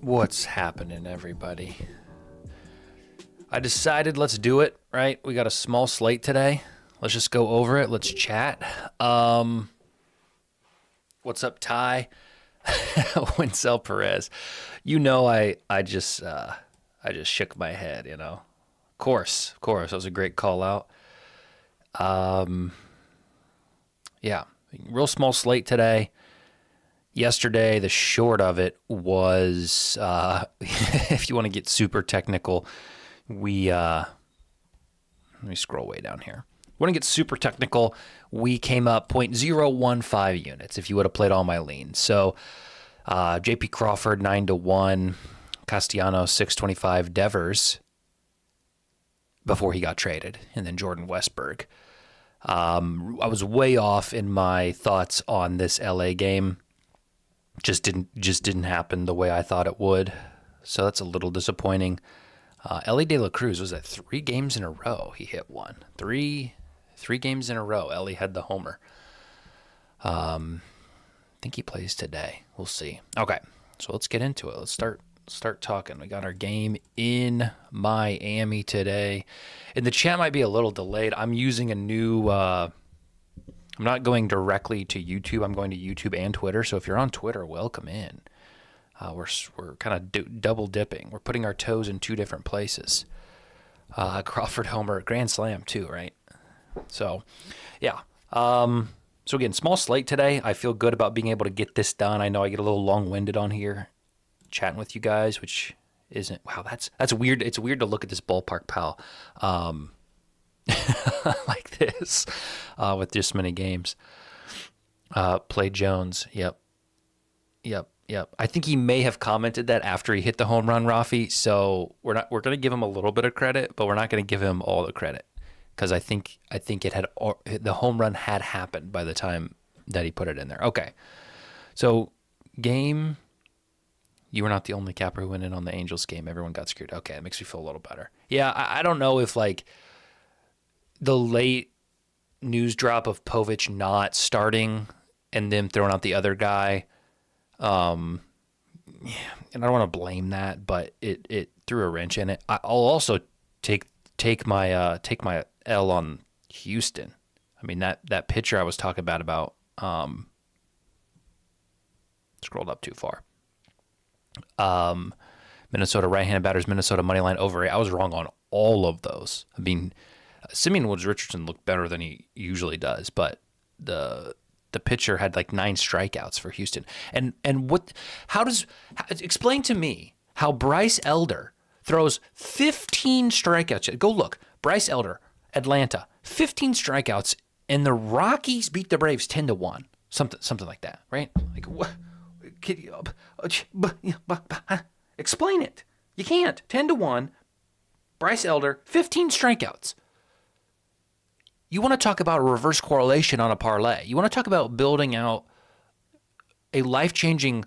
What's happening, everybody? I decided let's do it, right? We got a small slate today. Let's just go over it. Let's chat. What's up, Ty? Winsell Perez. You know, I just shook my head, you know. Of course. That was a great call out. Yeah, real small slate today. Yesterday, the short of it was, if you want to get super technical, let me scroll way down here. Want to get super technical, we came up 0.015 units if you would have played all my leans. So JP Crawford 9-1, Castellanos 625, Devers before he got traded, and then Jordan Westberg. I was way off in my thoughts on this LA game. Just didn't happen the way I thought it would. So that's a little disappointing. Ellie De La Cruz was at 3 games in a row. He hit one. Three games in a row. Ellie had the homer. I think he plays today. We'll see. Okay, so let's get into it. Let's start talking. We got our game in Miami today. And the chat might be a little delayed. I'm using a new I'm not going directly to YouTube. I'm going to YouTube and Twitter. So if you're on Twitter, welcome in. We're kind of double dipping. We're putting our toes in 2 different places. Crawford homer, grand slam too, right? So, yeah. So again, small slate today. I feel good about being able to get this done. I know I get a little long-winded on here, chatting with you guys, which isn't. Wow, that's weird. It's weird to look at this ballpark, pal. Like this, with this many games. Play Jones. Yep. I think he may have commented that after he hit the home run, Rafi. So we're going to give him a little bit of credit, but we're not going to give him all the credit because I think the home run had happened by the time that he put it in there. Okay. So game, you were not the only capper who went in on the Angels game. Everyone got screwed. Okay, it makes me feel a little better. Yeah, I don't know if like the late news drop of Povich not starting and them throwing out the other guy. And I don't want to blame that, but it threw a wrench in it. I'll also take my L on Houston. I mean that pitcher I was talking about scrolled up too far. Minnesota right-handed batters, Minnesota money line over 8. I was wrong on all of those. I mean, Simeon Woods Richardson looked better than he usually does, but the pitcher had like 9 strikeouts for Houston. And explain to me how Bryce Elder throws 15 strikeouts. Go look. Bryce Elder, Atlanta, 15 strikeouts, and the Rockies beat the Braves 10-1. Something like that, right? Like what? Explain it. You can't. 10-1. Bryce Elder, 15 strikeouts. You want to talk about a reverse correlation on a parlay. You want to talk about building out a life-changing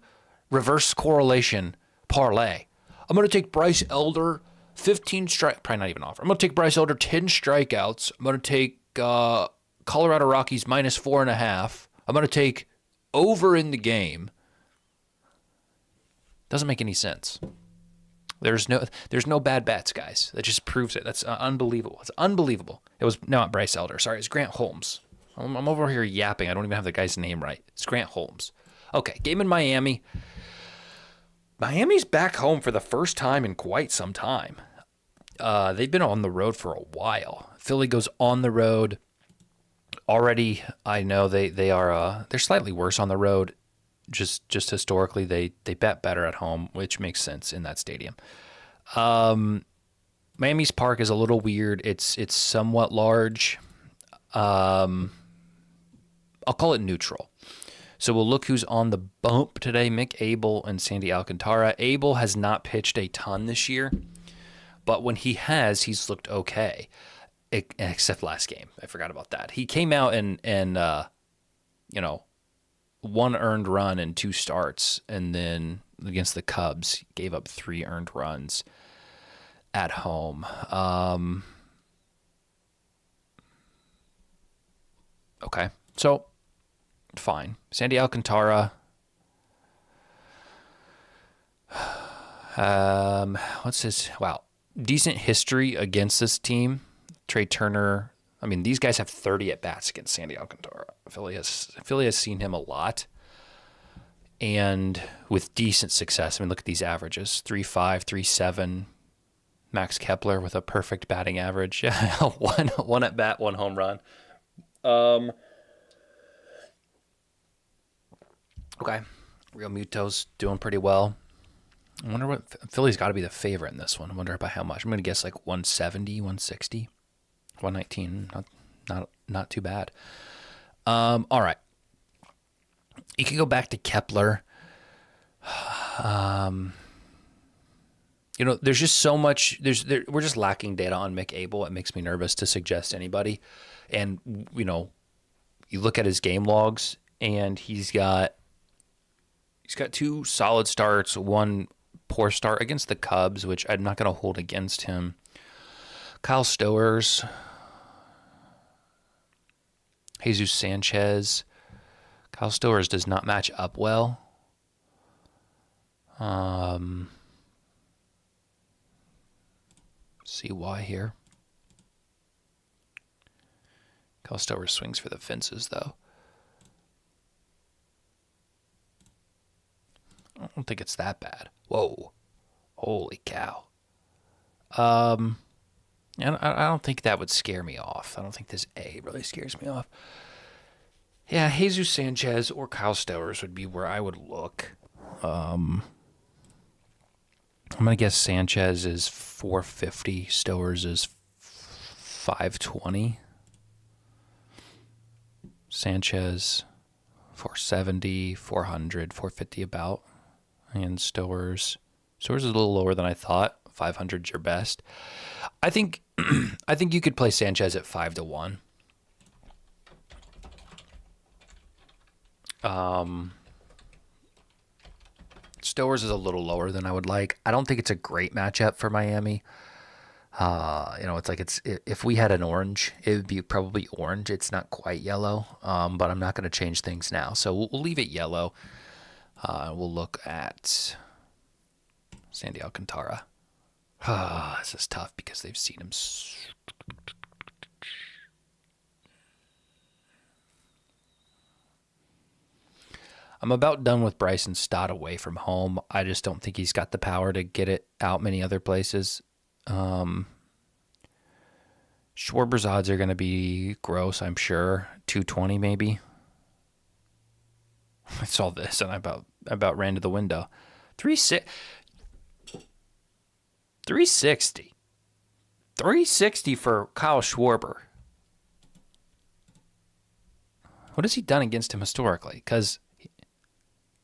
reverse correlation parlay. I'm going to take Bryce Elder, 15 strike, probably not even offer. I'm going to take Bryce Elder, 10 strikeouts. I'm going to take Colorado Rockies minus 4.5. I'm going to take over in the game. Doesn't make any sense. There's no bad bets, guys. That just proves it. That's unbelievable. It's unbelievable. It was not Bryce Elder. Sorry, it's Grant Holmes. I'm over here yapping. I don't even have the guy's name right. It's Grant Holmes. Okay, game in Miami. Miami's back home for the first time in quite some time. They've been on the road for a while. Philly goes on the road. Already, I know they're slightly worse on the road. Just historically, they bet better at home, which makes sense in that stadium. Miami's park is a little weird. It's somewhat large. I'll call it neutral. So we'll look who's on the bump today. Mick Abel and Sandy Alcantara. Abel has not pitched a ton this year, but when he has, he's looked okay, except last game. I forgot about that. He came out and 1 earned run in 2 starts, and then against the Cubs, gave up 3 earned runs at home. Okay, so fine. Sandy Alcantara, What's his? Wow, decent history against this team. Trey Turner. I mean, these guys have 30 at bats against Sandy Alcantara. Philly has seen him a lot, and with decent success. I mean, look at these averages: 3.5, 3.7. Max Kepler with a perfect batting average. Yeah, one at bat, one home run. Okay, Real Muto's doing pretty well. I wonder what Philly's got to be the favorite in this one. I wonder by how much. I'm gonna guess like 170, 160, 119. Not too bad. All right. You can go back to Kepler. There's just so much. We're just lacking data on Mick Abel. It makes me nervous to suggest anybody. And you look at his game logs, and he's got 2 solid starts, 1 poor start against the Cubs, which I'm not going to hold against him. Kyle Stowers, Jesus Sanchez. Kyle Stowers does not match up well. See why here. Kyle Stowers swings for the fences, though. I don't think it's that bad. Whoa. Holy cow. And I don't think that would scare me off. I don't think this A really scares me off. Yeah, Jesus Sanchez or Kyle Stowers would be where I would look. I'm going to guess Sanchez is 450. Stowers is 520. Sanchez 470, 400, 450 about. And Stowers is a little lower than I thought. 500's your best. I think you could play Sanchez at 5-1. Stowers is a little lower than I would like. I don't think it's a great matchup for Miami. It's like if we had an orange, it would be probably orange. It's not quite yellow, but I'm not going to change things now. So we'll leave it yellow. We'll look at Sandy Alcantara. This is tough because they've seen him. I'm about done with Bryson Stott away from home. I just don't think he's got the power to get it out many other places. Schwarber's odds are going to be gross, I'm sure. 220 maybe. I saw this and I about ran to the window. 360. 360 for Kyle Schwarber. What has he done against him historically? Because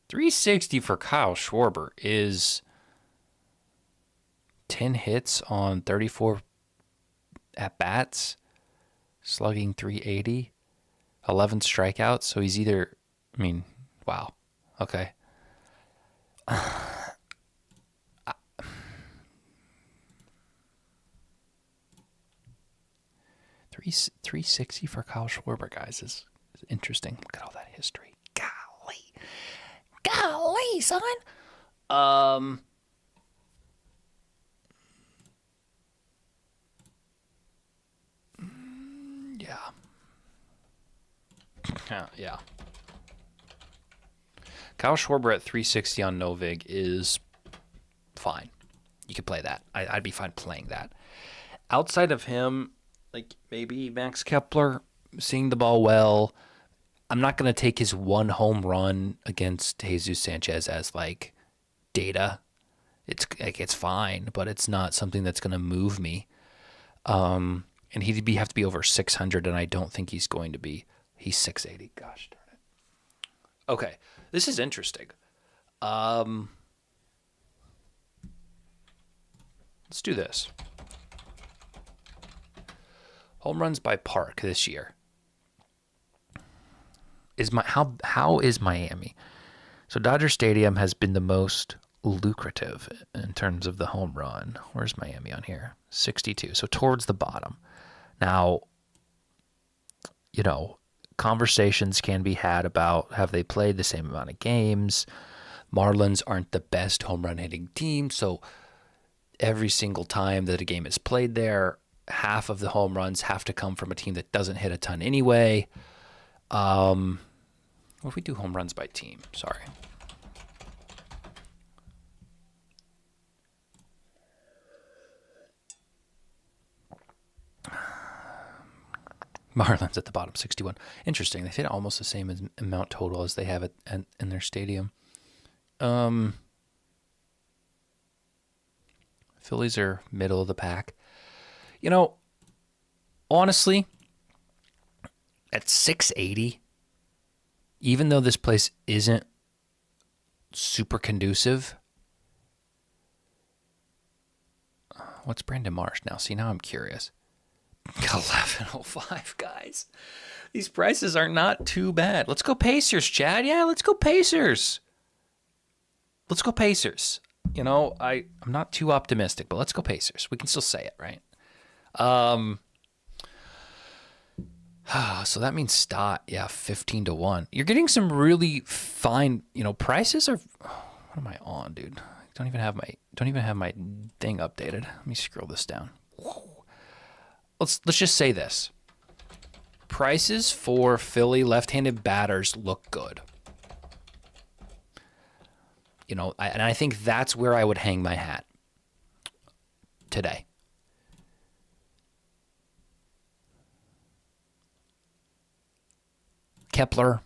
360 for Kyle Schwarber is 10 hits on 34 at-bats, slugging 380, 11 strikeouts. So he's either, wow. Okay. 360 for Kyle Schwarber, guys, is interesting. Look at all that history. Golly, son. Yeah. Kyle Schwarber at 360 on Novig is fine. You could play that. I'd be fine playing that. Outside of him, like maybe Max Kepler, seeing the ball well. I'm not going to take his 1 home run against Jesus Sanchez as like data. It's fine, but it's not something that's going to move me. And he'd have to be over 600, and I don't think he's going to be. He's 680. Gosh darn it. Okay, this is interesting. Let's do this. Home runs by park this year. How is Miami? So Dodger Stadium has been the most lucrative in terms of the home run. Where's Miami on here? 62. So towards the bottom. Now, conversations can be had about have they played the same amount of games. Marlins aren't the best home run hitting team, so every single time that a game is played there, half of the home runs have to come from a team that doesn't hit a ton anyway. What if we do home runs by team? Sorry. Marlins at the bottom, 61. Interesting. They hit almost the same amount total as they have it in their stadium. Phillies are middle of the pack. You know, honestly, at 680, even though this place isn't super conducive, what's Brandon Marsh now? See, now I'm curious. 1105, guys. These prices are not too bad. Let's go Pacers, Chad. Yeah, let's go Pacers. Let's go Pacers. You know, I'm not too optimistic, but let's go Pacers. We can still say it, right? So that means Stott, 15-1. You're getting some really fine, prices are. What am I on, dude? Don't even have my thing updated. Let me scroll this down. Let's just say this. Prices for Philly left-handed batters look good. And I think that's where I would hang my hat today. Kepler.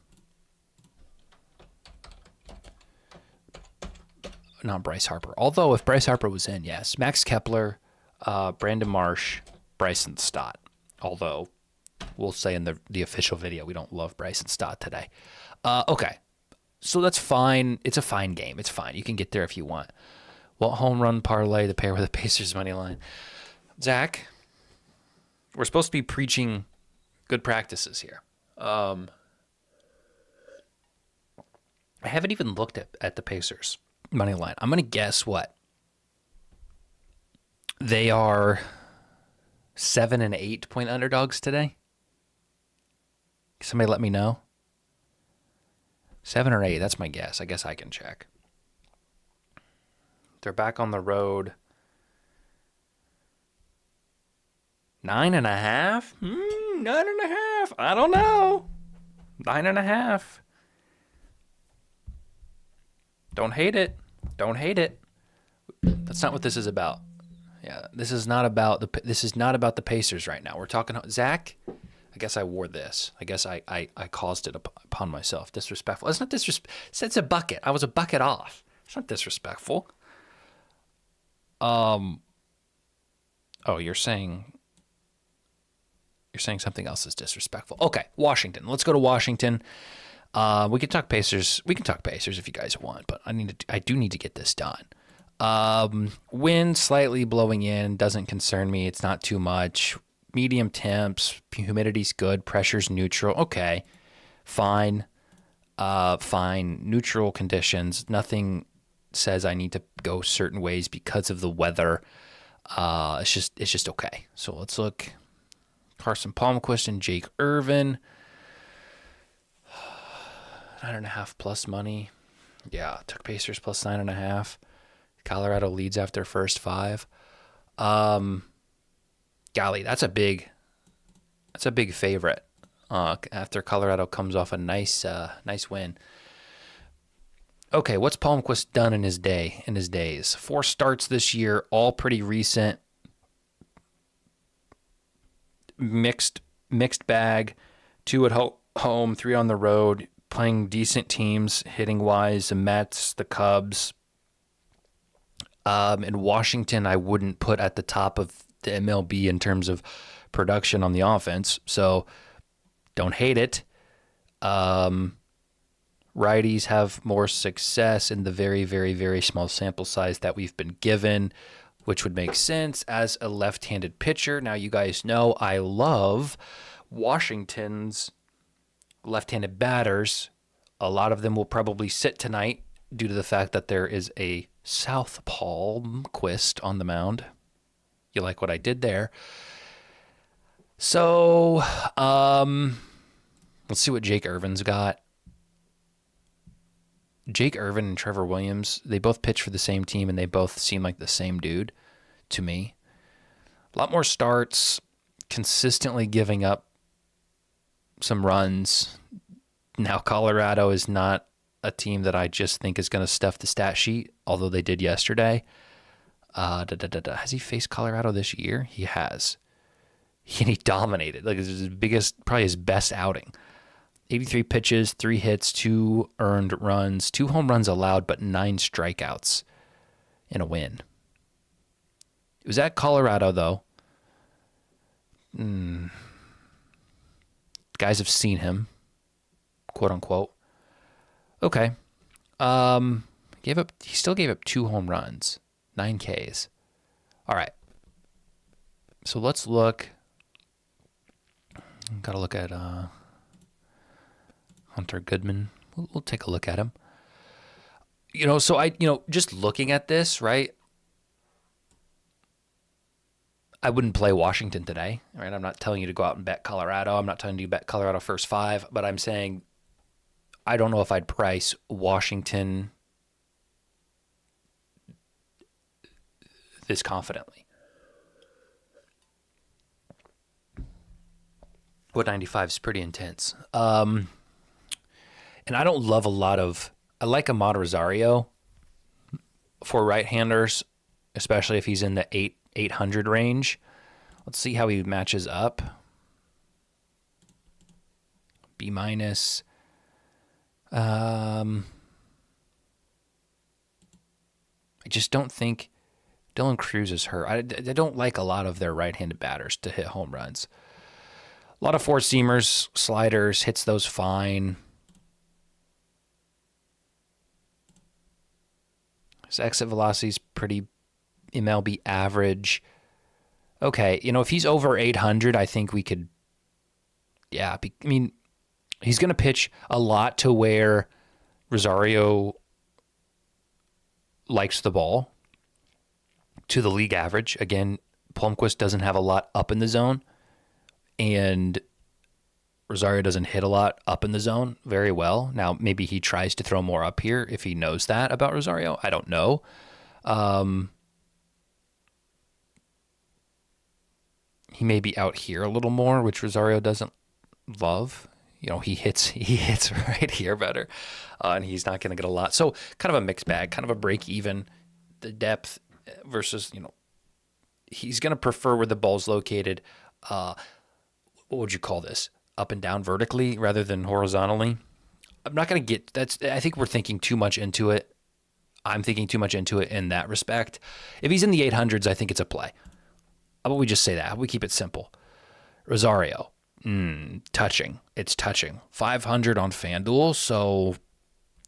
Not Bryce Harper. Although if Bryce Harper was in, yes. Max Kepler, Brandon Marsh, Bryson Stott. Although we'll say in the official video we don't love Bryson Stott today. Okay. So that's fine. It's a fine game. It's fine. You can get there if you want. Well, home run parlay to pair with the Pacers money line. Zach, we're supposed to be preaching good practices here. I haven't even looked at the Pacers money line. I'm going to guess what? They are 7 and 8 point underdogs today. Somebody let me know. 7 or 8, that's my guess. I guess I can check. They're back on the road. 9.5? 9.5. I don't know. 9.5. Don't hate it. Don't hate it. That's not what this is about. Yeah, this is not about the Pacers right now. We're talking Zach. I guess I wore this. I guess I caused it upon myself. Disrespectful. It's not disrespectful. It's a bucket. I was a bucket off. It's not disrespectful. Oh, you're saying something else is disrespectful. Okay, Washington. Let's go to Washington. We can talk Pacers. We can talk Pacers if you guys want, but I do need to get this done. Wind slightly blowing in doesn't concern me. It's not too much. Medium temps, humidity's good, pressure's neutral. Okay, fine. Fine. Neutral conditions. Nothing says I need to go certain ways because of the weather. It's just okay. So let's look. Carson Palmquist and Jake Irvin. 9.5 plus money. Yeah, took Pacers plus 9.5. Colorado leads after first 5. Golly, that's a big favorite. After Colorado comes off a nice win. Okay, what's Palmquist done in his days? 4 starts this year, all pretty recent. Mixed bag. 2 at home, 3 on the road. Playing decent teams, hitting wise. The Mets, the Cubs. In Washington, I wouldn't put at the top of the MLB in terms of production on the offense, so don't hate it. Righties have more success in the very, very, very small sample size that we've been given, which would make sense as a left-handed pitcher. Now, you guys know I love Washington's left-handed batters. A lot of them will probably sit tonight due to the fact that there is a South Palmquist on the mound. You like what I did there. So, let's see what Jake Irvin's got. Jake Irvin and Trevor Williams, they both pitch for the same team, and they both seem like the same dude to me. A lot more starts, consistently giving up some runs. Now, Colorado is not a team that I just think is going to stuff the stat sheet, although they did yesterday. Has he faced Colorado this year? He has. And he dominated. Like, it was his biggest, probably his best outing. 83 pitches, 3 hits, 2 earned runs, 2 home runs allowed, but 9 strikeouts in a win. It was at Colorado, though. Guys have seen him, quote unquote. Okay. He still gave up 2 home runs, 9 Ks. All right. So let's look. Got to look at Hunter Goodman. We'll take a look at him. Just looking at this, right? I wouldn't play Washington today, right? I'm not telling you to go out and bet Colorado. I'm not telling you to bet Colorado first 5, but I'm saying I don't know if I'd price Washington this confidently. What 95 is pretty intense. And I don't love I like Amat Rosario for right-handers, especially if he's in the 800 range. Let's see how he matches up. B-. I just don't think Dylan Cruz is hurt. I don't like a lot of their right-handed batters to hit home runs. A lot of four-seamers, sliders, hits those fine. His exit velocity is pretty MLB average. Okay, if he's over 800, I think we could, he's going to pitch a lot to where Rosario likes the ball to the league average. Again, Plumquist doesn't have a lot up in the zone, and Rosario doesn't hit a lot up in the zone very well. Now, maybe he tries to throw more up here if he knows that about Rosario. I don't know. He may be out here a little more, which Rosario doesn't love. He hits right here better, and he's not going to get a lot. So kind of a mixed bag, kind of a break even. The depth versus, he's going to prefer where the ball's located. What would you call this? Up and down vertically rather than horizontally. I'm not going to get I think we're thinking too much into it. I'm thinking too much into it in that respect. If he's in the 800s, I think it's a play. How about we just say that? How about we keep it simple? Rosario, touching. It's touching. 500 on FanDuel, so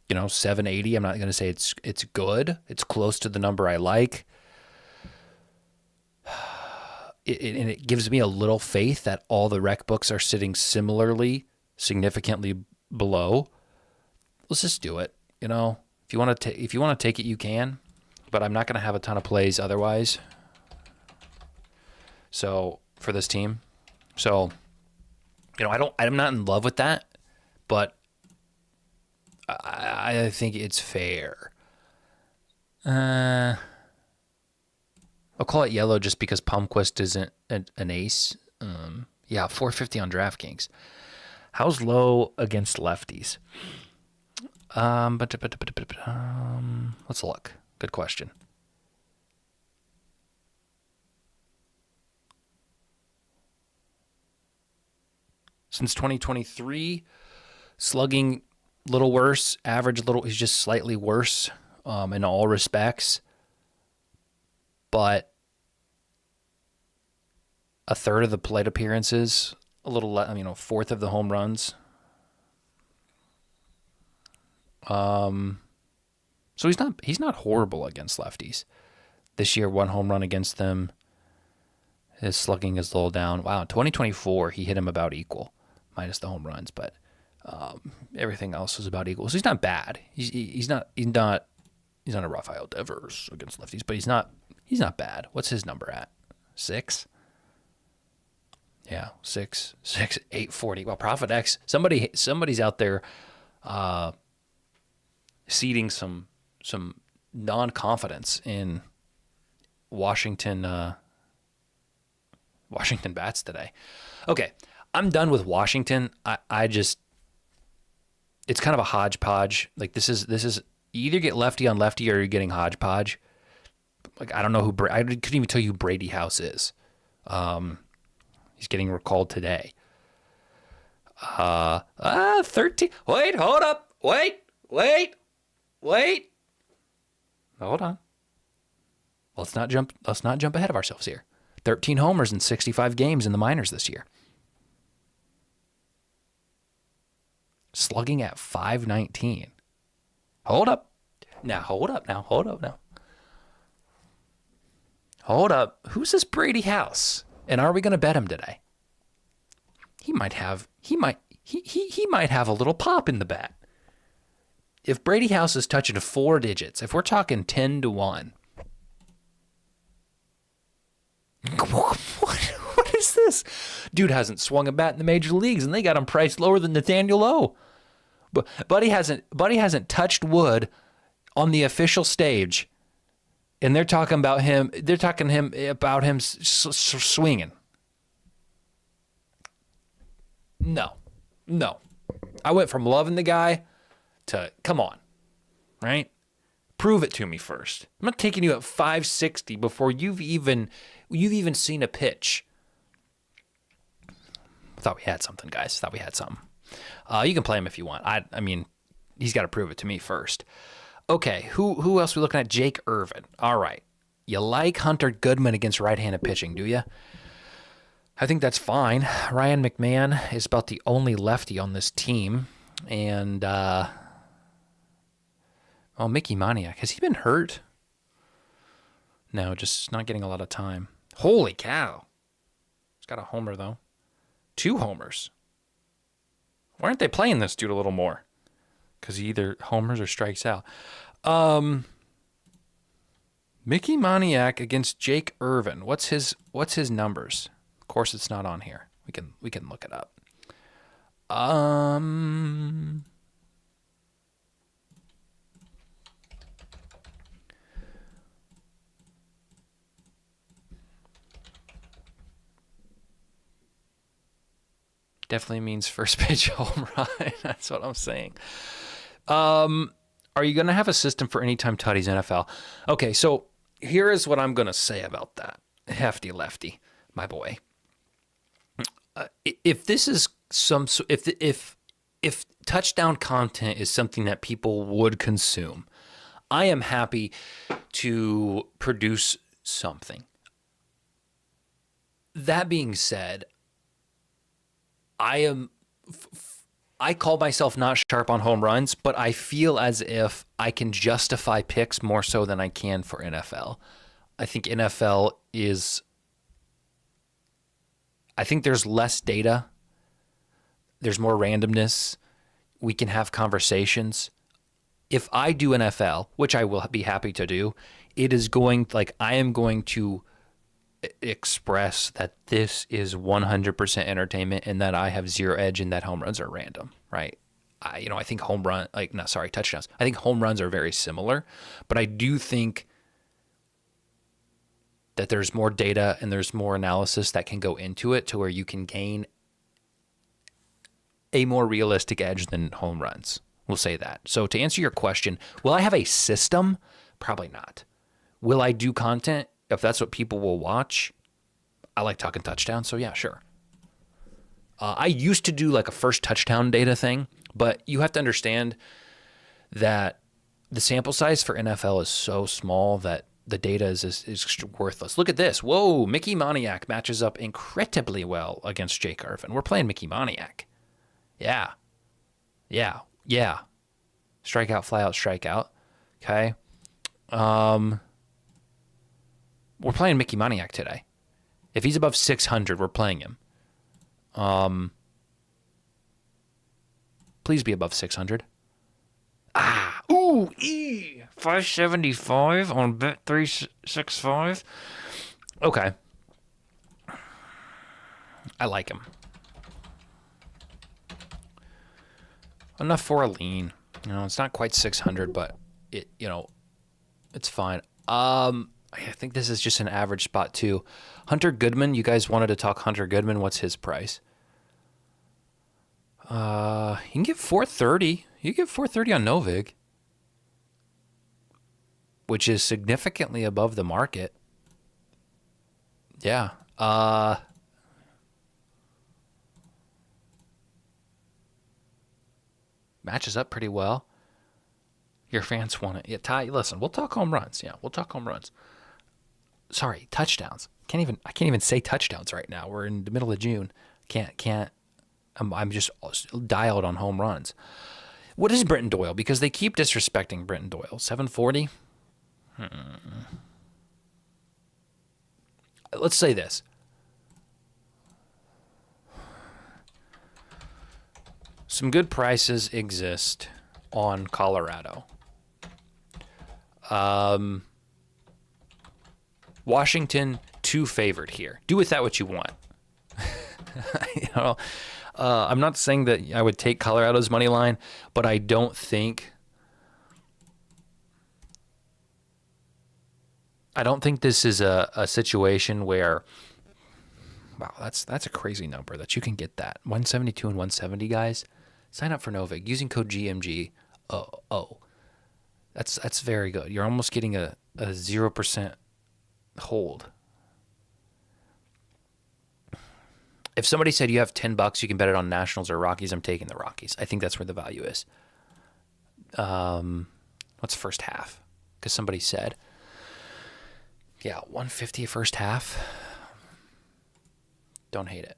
780. I'm not going to say it's good. It's close to the number I like. And it gives me a little faith that all the rec books are sitting similarly, significantly below. Let's just do it. If you want to take it, you can, but I'm not going to have a ton of plays otherwise. So for this team, I'm not in love with that, but I think it's fair. I'll call it yellow just because Palmquist isn't an ace. 450 on DraftKings. How's low against lefties? Let's look. Good question. Since 2023, slugging a little worse, average a little. He's just slightly worse in all respects. But a third of the plate appearances, a fourth of the home runs. So he's not horrible against lefties. This year, 1 home run against them. His slugging is a little down. Wow, in 2024 he hit him about equal, minus the home runs, but everything else was about equal. So he's not bad. He's not a Rafael Devers against lefties, but he's not bad. What's his number at? 6? Yeah, 6, 840. Well, Profit X. Somebody's out there seeding some non-confidence in Washington bats today. Okay, I'm done with Washington. I just, it's kind of a hodgepodge. Like this is you either get lefty on lefty or you're getting hodgepodge. Like I don't know I couldn't even tell you who Brady House is. He's getting recalled today. 13. Wait, hold up. Wait. Hold on. Let's not jump ahead of ourselves here. 13 homers in 65 games in the minors this year. Slugging at .519. Hold up. Hold up. Who's this Brady House? And are we going to bet him today? He might have a little pop in the bat. If Brady House is touching 4 digits, if we're talking 10-1. What is this? Dude hasn't swung a bat in the major leagues, and they got him priced lower than Nathaniel Lowe. But Buddy hasn't touched wood on the official stage, and they're talking about him. They're talking about him swinging. No. I went from loving the guy to come on, right? Prove it to me first. I'm not taking you at 560 before you've even seen a pitch. Thought we had something, guys. You can play him if you want. I mean, he's got to prove it to me first. Okay, who else are we looking at? Jake Irvin. All right. You like Hunter Goodman against right-handed pitching, do you? I think that's fine. Ryan McMahon is about the only lefty on this team. And, Mickey Moniak. Has he been hurt? No, just not getting a lot of time. Holy cow. He's got a homer, though. 2 homers. Why aren't they playing this dude a little more? Because he either homers or strikes out. Mickey Moniak against Jake Irvin. What's his numbers? Of course, it's not on here. We can look it up. Definitely means first pitch home run. That's what I'm saying. Are you going to have a system for anytime tutties NFL? Okay, so here is what I'm going to say about that. Hefty lefty, my boy. If this is if touchdown content is something that people would consume, I am happy to produce something. That being said, I call myself not sharp on home runs, but I feel as if I can justify picks more so than I can for NFL. I think there's less data. There's more randomness. We can have conversations. If I do NFL, which I will be happy to do, I am going to express that this is 100% entertainment and that I have zero edge and that home runs are random, right? I think touchdowns. I think home runs are very similar, but I do think that there's more data and there's more analysis that can go into it to where you can gain a more realistic edge than home runs. We'll say that. So to answer your question, will I have a system? Probably not. Will I do content if that's what people will watch? I like talking touchdowns, so yeah, sure. I used to do like a first touchdown data thing, but you have to understand that the sample size for NFL is so small that the data is worthless. Look at this. Whoa, Mickey Moniak matches up incredibly well against Jake Irvin. We're playing Mickey Moniak. Yeah. Strikeout, flyout, strikeout. Okay. We're playing Mickey Moniak today. If he's above 600, we're playing him. Please be above 600. 575 on Bet365. Okay. I like him. Enough for a lean. You know, it's not quite 600, but it's fine. I think this is just an average spot too. Hunter Goodman, you guys wanted to talk Hunter Goodman. What's his price? You can get 430. You can get 430 on Novig, which is significantly above the market. Yeah. Matches up pretty well. Your fans want it. Yeah, Ty, listen, we'll talk home runs. Yeah, we'll talk home runs. Sorry, touchdowns. I can't even say touchdowns right now. We're in the middle of June. Can't. I'm just dialed on home runs. What is Britton Doyle? Because they keep disrespecting Britton Doyle. 740? Let's say this. Some good prices exist on Colorado. Washington, 2 favored here. Do with that what you want. I'm not saying that I would take Colorado's money line, but I don't think this is a situation where, wow, that's a crazy number that you can get that. 172 and 170, guys. Sign up for Novig using code GMG. Oh. That's very good. You're almost getting a 0% hold. If somebody said you have $10, you can bet it on Nationals or Rockies, I'm taking the Rockies. I think that's where the value is. What's first half? Because somebody said, yeah, 150 first half. Don't hate it.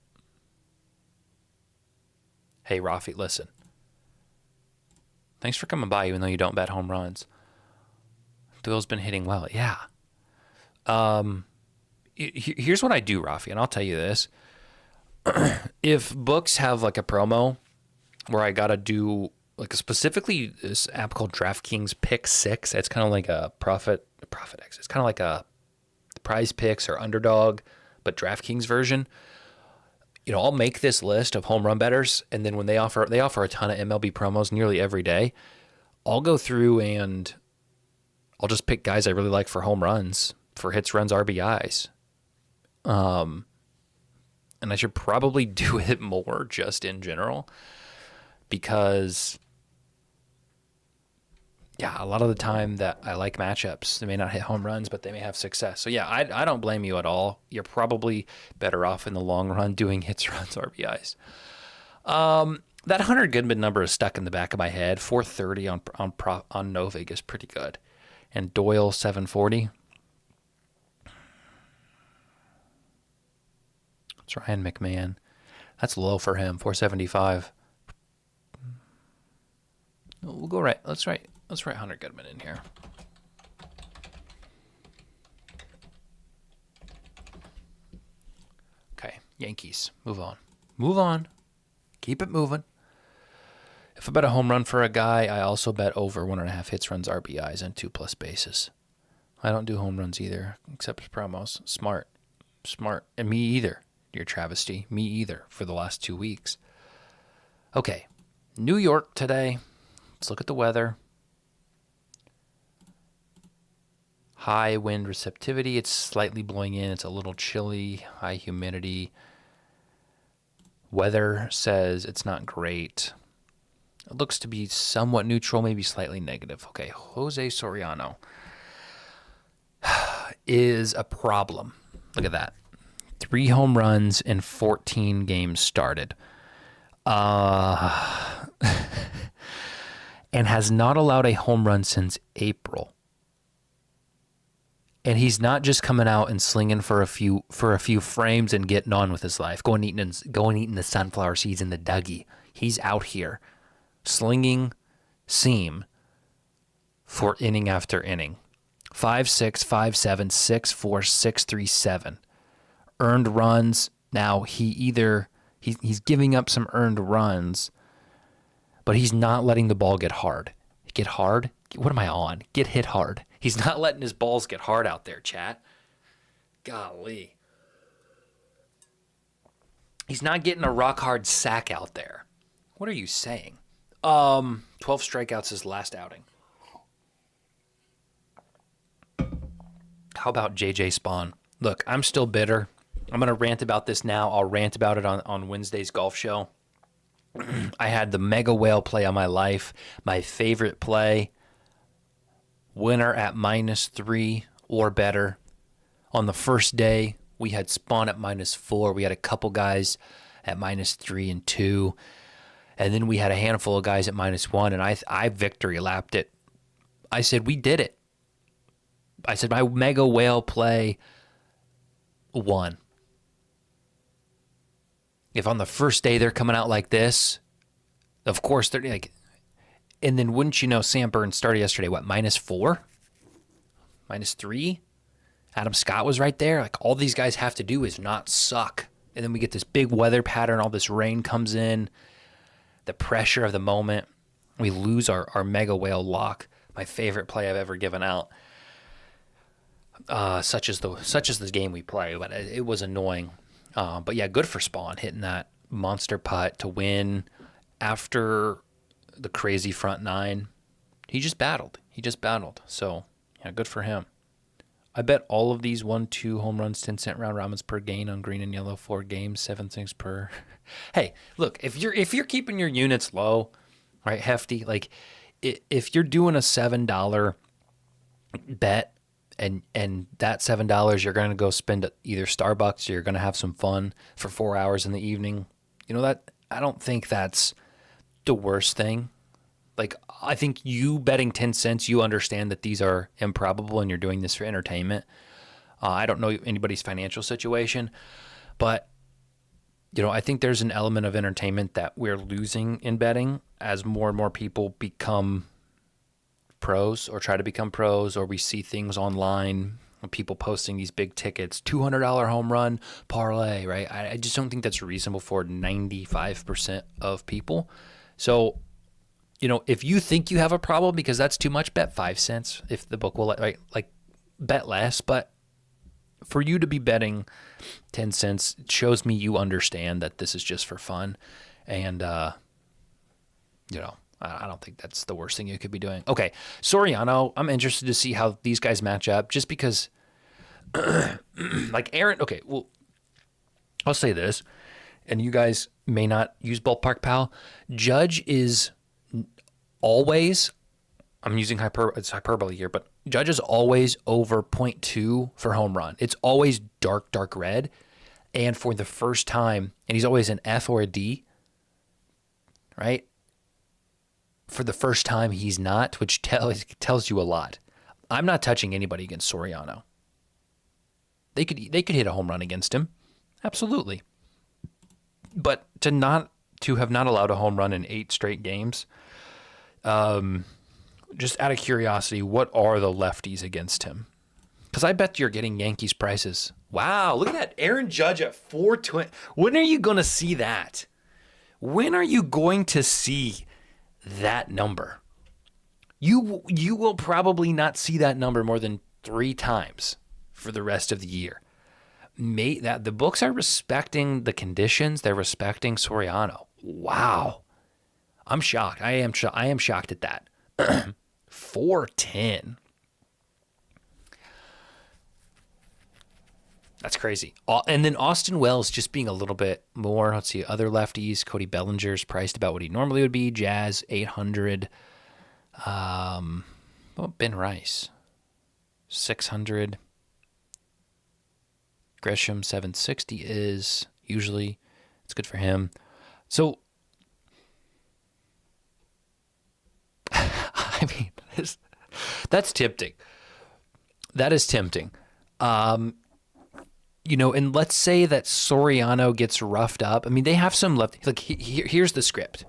Hey, Rafi, listen. Thanks for coming by, even though you don't bet home runs. Doyle's been hitting well. Yeah. Here's what I do, Rafi, and I'll tell you this. If books have like a promo where I got to do like specifically this app called DraftKings Pick 6, it's kind of like a Profit X. It's kind of like a Prize Picks or Underdog, but DraftKings version. I'll make this list of home run bettors, and then when they offer a ton of MLB promos nearly every day, I'll go through and I'll just pick guys I really like for home runs, for hits, runs, RBIs. And I should probably do it more just in general because, yeah, a lot of the time that I like matchups, they may not hit home runs, but they may have success. So, yeah, I don't blame you at all. You're probably better off in the long run doing hits, runs, RBIs. That Hunter Goodman number is stuck in the back of my head. 430 on Novig is pretty good. And Doyle, 740. It's Ryan McMahon. That's low for him, 475. We'll go right. Let's write Hunter Goodman in here. Okay, Yankees. Move on. Keep it moving. If I bet a home run for a guy, I also bet over 1.5 hits, runs, RBIs, and 2+ bases. I don't do home runs either, except for promos. Smart. And me either. Your travesty. Me either for the last 2 weeks. Okay. New York today. Let's look at the weather. High wind receptivity. It's slightly blowing in. It's a little chilly. High humidity. Weather says it's not great. It looks to be somewhat neutral, maybe slightly negative. Okay, Jose Soriano is a problem. Look at that. 3 home runs in 14 games started. And has not allowed a home run since April. And he's not just coming out and slinging for a few frames and getting on with his life, going eating the sunflower seeds in the Dougie. He's out here slinging seam for inning after inning. 5.6, 5.7, 6.4, 6.37. Earned runs. Now he's giving up some earned runs, but he's not letting the ball get hard. Get hard? What am I on? Get hit hard. He's not letting his balls get hard out there, chat. Golly. He's not getting a rock hard sack out there. What are you saying? 12 strikeouts his last outing. How about JJ Spawn? Look, I'm still bitter. I'm going to rant about this now. I'll rant about it on Wednesday's golf show. I had the mega whale play of my life. My favorite play. Winner at -3 or better. On the first day, we had Spawn at -4. We had a couple guys at -3 and 2. And then we had a handful of guys at -1, and I victory lapped it. I said, we did it. I said, my mega whale play won. If on the first day they're coming out like this, of course they're like, and then wouldn't you know, Sam Burns started yesterday, what, -4? -3? Adam Scott was right there. Like, all these guys have to do is not suck. And then we get this big weather pattern, all this rain comes in, the pressure of the moment. We lose our mega whale lock, my favorite play I've ever given out. Such as the game we play, but it was annoying. But yeah, good for Spawn hitting that monster putt to win after the crazy front nine. He just battled. So yeah, good for him. I bet all of these 1-2 home runs, 10-cent round robins per game on green and yellow, 4 games, 7 things per. Hey, look, if you're keeping your units low, right, hefty, like if you're doing a $7 bet, and that $7 you're going to go spend at either Starbucks or you're going to have some fun for 4 hours in the evening, you know, that I don't think that's the worst thing. Like, I think you betting 10 cents, you understand that these are improbable and you're doing this for entertainment. I don't know anybody's financial situation, but, you know, I think there's an element of entertainment that we're losing in betting as more and more people become pros or try to become pros, or we see things online, people posting these big tickets, $200 home run parlay, right? I just don't think that's reasonable for 95% of people. So, you know, if you think you have a problem because that's too much, bet 5 cents if the book will, right? Like, bet less. But for you to be betting 10 cents, it shows me you understand that this is just for fun. And, you know, I don't think that's the worst thing you could be doing. Okay, Soriano, I'm interested to see how these guys match up just because, like Aaron, okay, well, I'll say this, and you guys may not use Ballpark Pal. Judge is always, I'm using hyperbole here, but Judge is always over 0.2 for home run. It's always dark red. And for the first time, and he's always an F or a D, right? For the first time, he's not, which tells you a lot. I'm not touching anybody against Soriano. They could hit a home run against him, absolutely. But to have not allowed a home run in 8 straight games, just out of curiosity, what are the lefties against him? Because I bet you're getting Yankees prices. Wow, look at that, Aaron Judge at 420. When are you going to see that? When are you going to see that number? You will probably not see that number more than 3 times for the rest of the year. The books are respecting the conditions. They're respecting Soriano. Wow, I'm shocked. I am shocked at that. 410. That's crazy. And then Austin Wells just being a little bit more. Let's see, other lefties. Cody Bellinger's priced about what he normally would be. Jazz, 800. Ben Rice, 600. Grisham, 760 is usually. It's good for him. So, I mean, that's tempting. That is tempting. You know, and let's say that Soriano gets roughed up. I mean, they have some left. Like, here's the script.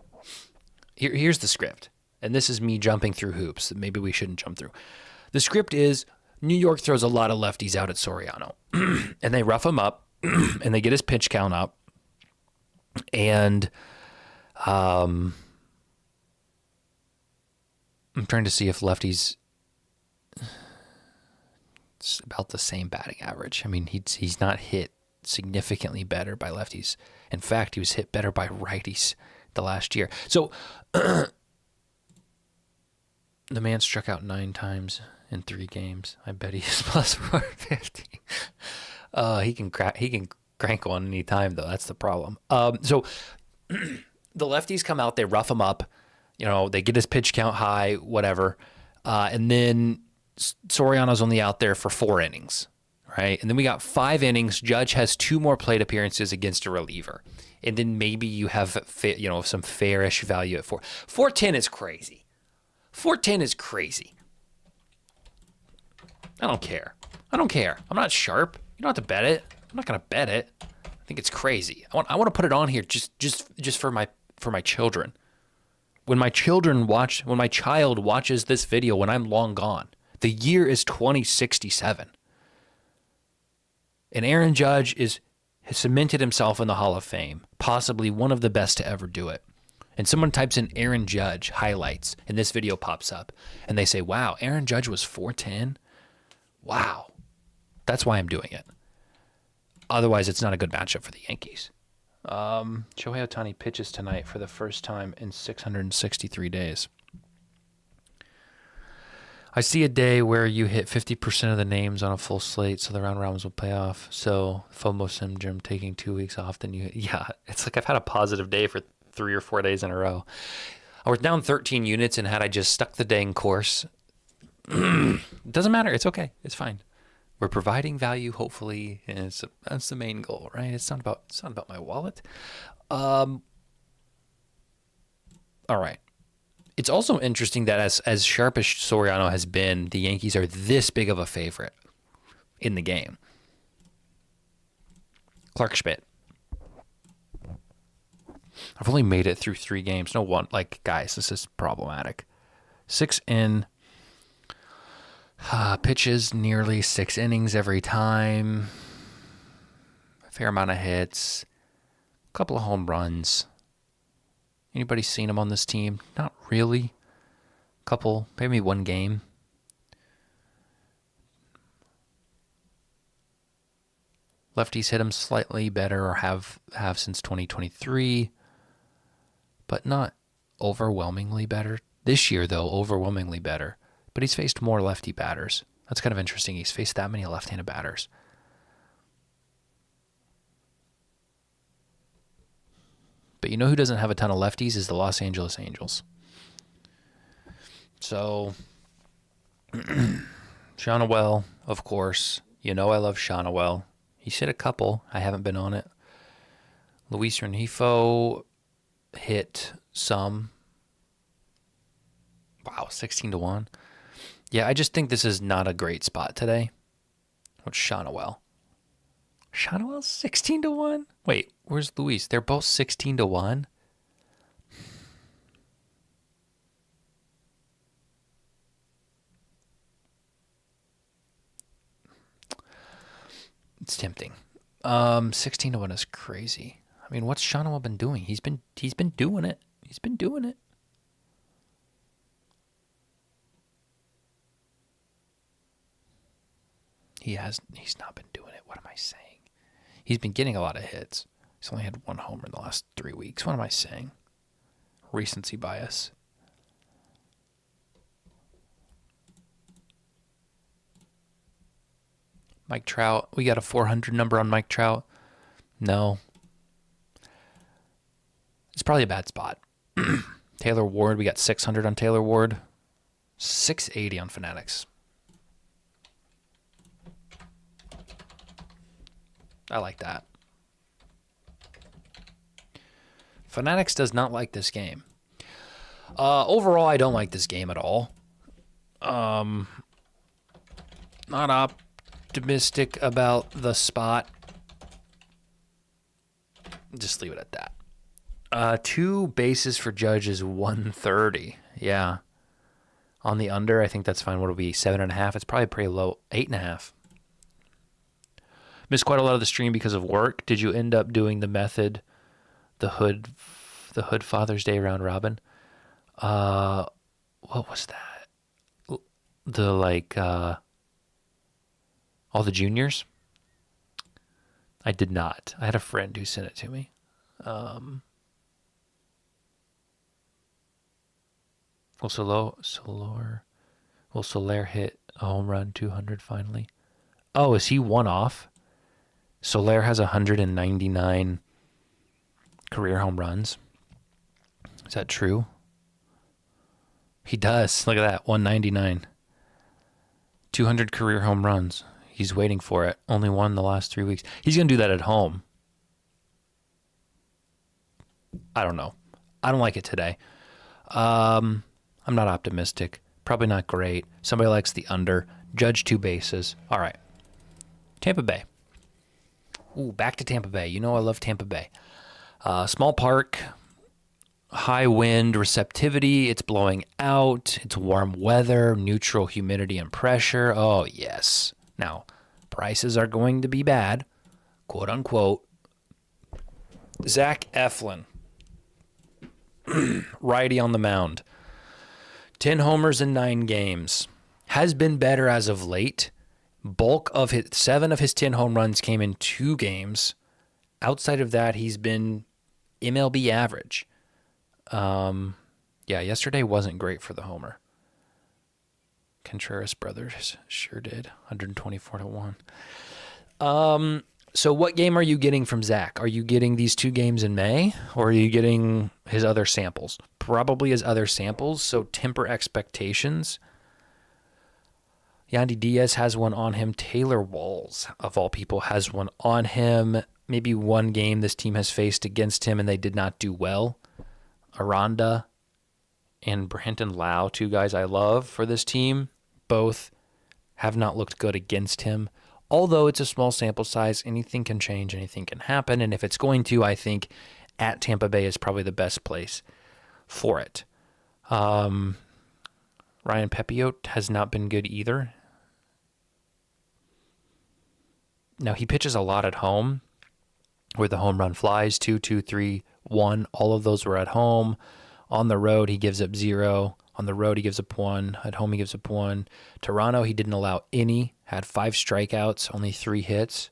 Here's the script. And this is me jumping through hoops that maybe we shouldn't jump through. The script is New York throws a lot of lefties out at Soriano. And they rough him up. And they get his pitch count up. And I'm trying to see if lefties... It's about the same batting average. I mean, he's not hit significantly better by lefties. In fact, he was hit better by righties the last year. So The man struck out 9 times in 3 games. I bet he's plus 450. He can crank one any time though. That's the problem. So the lefties come out, they rough him up. You know, they get his pitch count high, whatever, and then Soriano's only out there for 4 innings, right? And then we got 5 innings. Judge has 2 more plate appearances against a reliever, and then maybe you have some fairish value at 4. 410 is crazy. 410 is crazy. I don't care. I'm not sharp. You don't have to bet it. I'm not gonna bet it. I think it's crazy. I want to put it on here just for my children. When my child watches this video when I'm long gone, the year is 2067. And Aaron Judge has cemented himself in the Hall of Fame, possibly one of the best to ever do it. And someone types in Aaron Judge highlights, and this video pops up, and they say, wow, Aaron Judge was 410? Wow. That's why I'm doing it. Otherwise, it's not a good matchup for the Yankees. Shohei Ohtani pitches tonight for the first time in 663 days. I see a day where you hit 50% of the names on a full slate, so the round robins will pay off. So FOMO syndrome, taking 2 weeks off, then it's like I've had a positive day for 3 or 4 days in a row. I was down 13 units, and had I just stuck the dang course, it doesn't matter. It's okay. It's fine. We're providing value, hopefully, and that's the main goal, right? It's not about my wallet. All right. It's also interesting that as sharp as Soriano has been, the Yankees are this big of a favorite in the game. Clark Schmidt. I've only made it through 3 games. No one, guys, this is problematic. 6 in. Pitches nearly 6 innings every time. A fair amount of hits. A couple of home runs. Anybody seen him on this team? Not really. Couple, maybe 1 game. Lefties hit him slightly better, or have since 2023, but not overwhelmingly better. This year, though, overwhelmingly better. But he's faced more lefty batters. That's kind of interesting. He's faced that many left-handed batters. But you know who doesn't have a ton of lefties is the Los Angeles Angels. So, Shonawell, of course. You know I love Shonawell. He's hit a couple. I haven't been on it. Luis Rengifo hit some. Wow, 16-1. Yeah, I just think this is not a great spot today. What's Shonawell? Shonawell's 16-1? Wait, where's Luis? They're both 16-1? It's tempting. 16-1 is crazy. I mean, what's Shonawell been doing? He's been doing it. He's been doing it. He's not been doing it. What am I saying? He's been getting a lot of hits. He's only had 1 homer in the last 3 weeks. What am I saying? Recency bias. Mike Trout. We got a 400 number on Mike Trout. No. It's probably a bad spot. Taylor Ward. We got 600 on Taylor Ward. 680 on Fanatics. I like that. Fanatics does not like this game. Overall, I don't like this game at all. Not optimistic about the spot. Just leave it at that. 2 bases for Judge is 130. Yeah. On the under, I think that's fine. What will be 7.5? It's probably pretty low. 8.5. Missed quite a lot of the stream because of work. Did you end up doing the method, the Hood Father's Day round robin? What was that? All the juniors? I did not. I had a friend who sent it to me. Will Soler hit a home run 200 finally? Oh, is he one off? Soler has 199 career home runs. Is that true? He does. Look at that. 199. 200 career home runs. He's waiting for it. Only one in the last 3 weeks. He's going to do that at home. I don't know. I don't like it today. I'm not optimistic. Probably not great. Somebody likes the under. Judge 2 bases. All right. Tampa Bay. Ooh, back to Tampa Bay. You know I love Tampa Bay. Small park, high wind receptivity. It's blowing out. It's warm weather, neutral humidity and pressure. Oh, yes. Now, prices are going to be bad, quote unquote. Zach Eflin, righty on the mound. 10 homers in 9 games. Has been better as of late. Bulk of 7 of his 10 home runs came in 2 games. Outside of that, he's been MLB average. Yesterday wasn't great for the homer. Contreras brothers sure did. 124-1. So what game are you getting from Zach? Are you getting these 2 games in May, or are you getting his other samples? Probably his other samples, so temper expectations. Yandy Diaz has one on him. Taylor Walls, of all people, has one on him. Maybe one game this team has faced against him and they did not do well. Aranda and Brandon Lau, 2 guys I love for this team, both have not looked good against him. Although it's a small sample size, anything can change, anything can happen. And if it's going to, I think at Tampa Bay is probably the best place for it. Ryan Pepiot has not been good either. Now, he pitches a lot at home where the home run flies, 2, 2, 3, 1. All of those were at home. On the road, he gives up 0. On the road, he gives up 1. At home, he gives up 1. Toronto, he didn't allow any. Had 5 strikeouts, only 3 hits.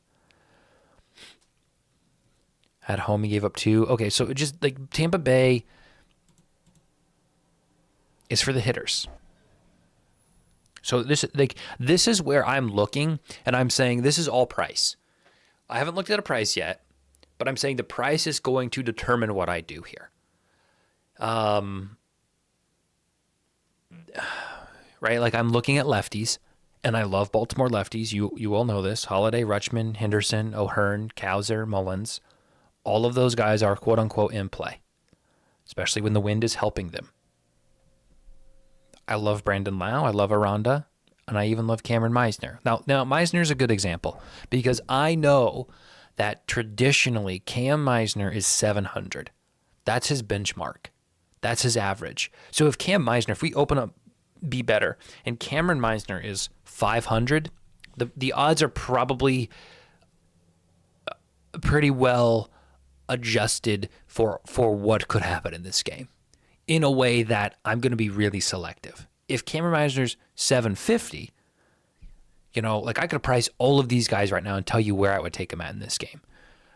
At home, he gave up 2. Okay, so just like Tampa Bay is for the hitters. So this is where I'm looking, and I'm saying this is all price. I haven't looked at a price yet, but I'm saying the price is going to determine what I do here. Right? Like I'm looking at lefties, and I love Baltimore lefties. You all know this. Holiday, Rutschman, Henderson, O'Hearn, Kowser, Mullins. All of those guys are quote-unquote in play, especially when the wind is helping them. I love Brandon Lau. I love Aranda. And I even love Cameron Meisner. Now Meisner's a good example because I know that traditionally Cam Meisner is 700. That's his benchmark. That's his average. So if Cam Meisner, if we open up Be Better and Cameron Meisner is 500, the odds are probably pretty well adjusted for what could happen in this game, in a way that I'm going to be really selective. If Cameron Meisner's 750, like I could price all of these guys right now and tell you where I would take him at in this game.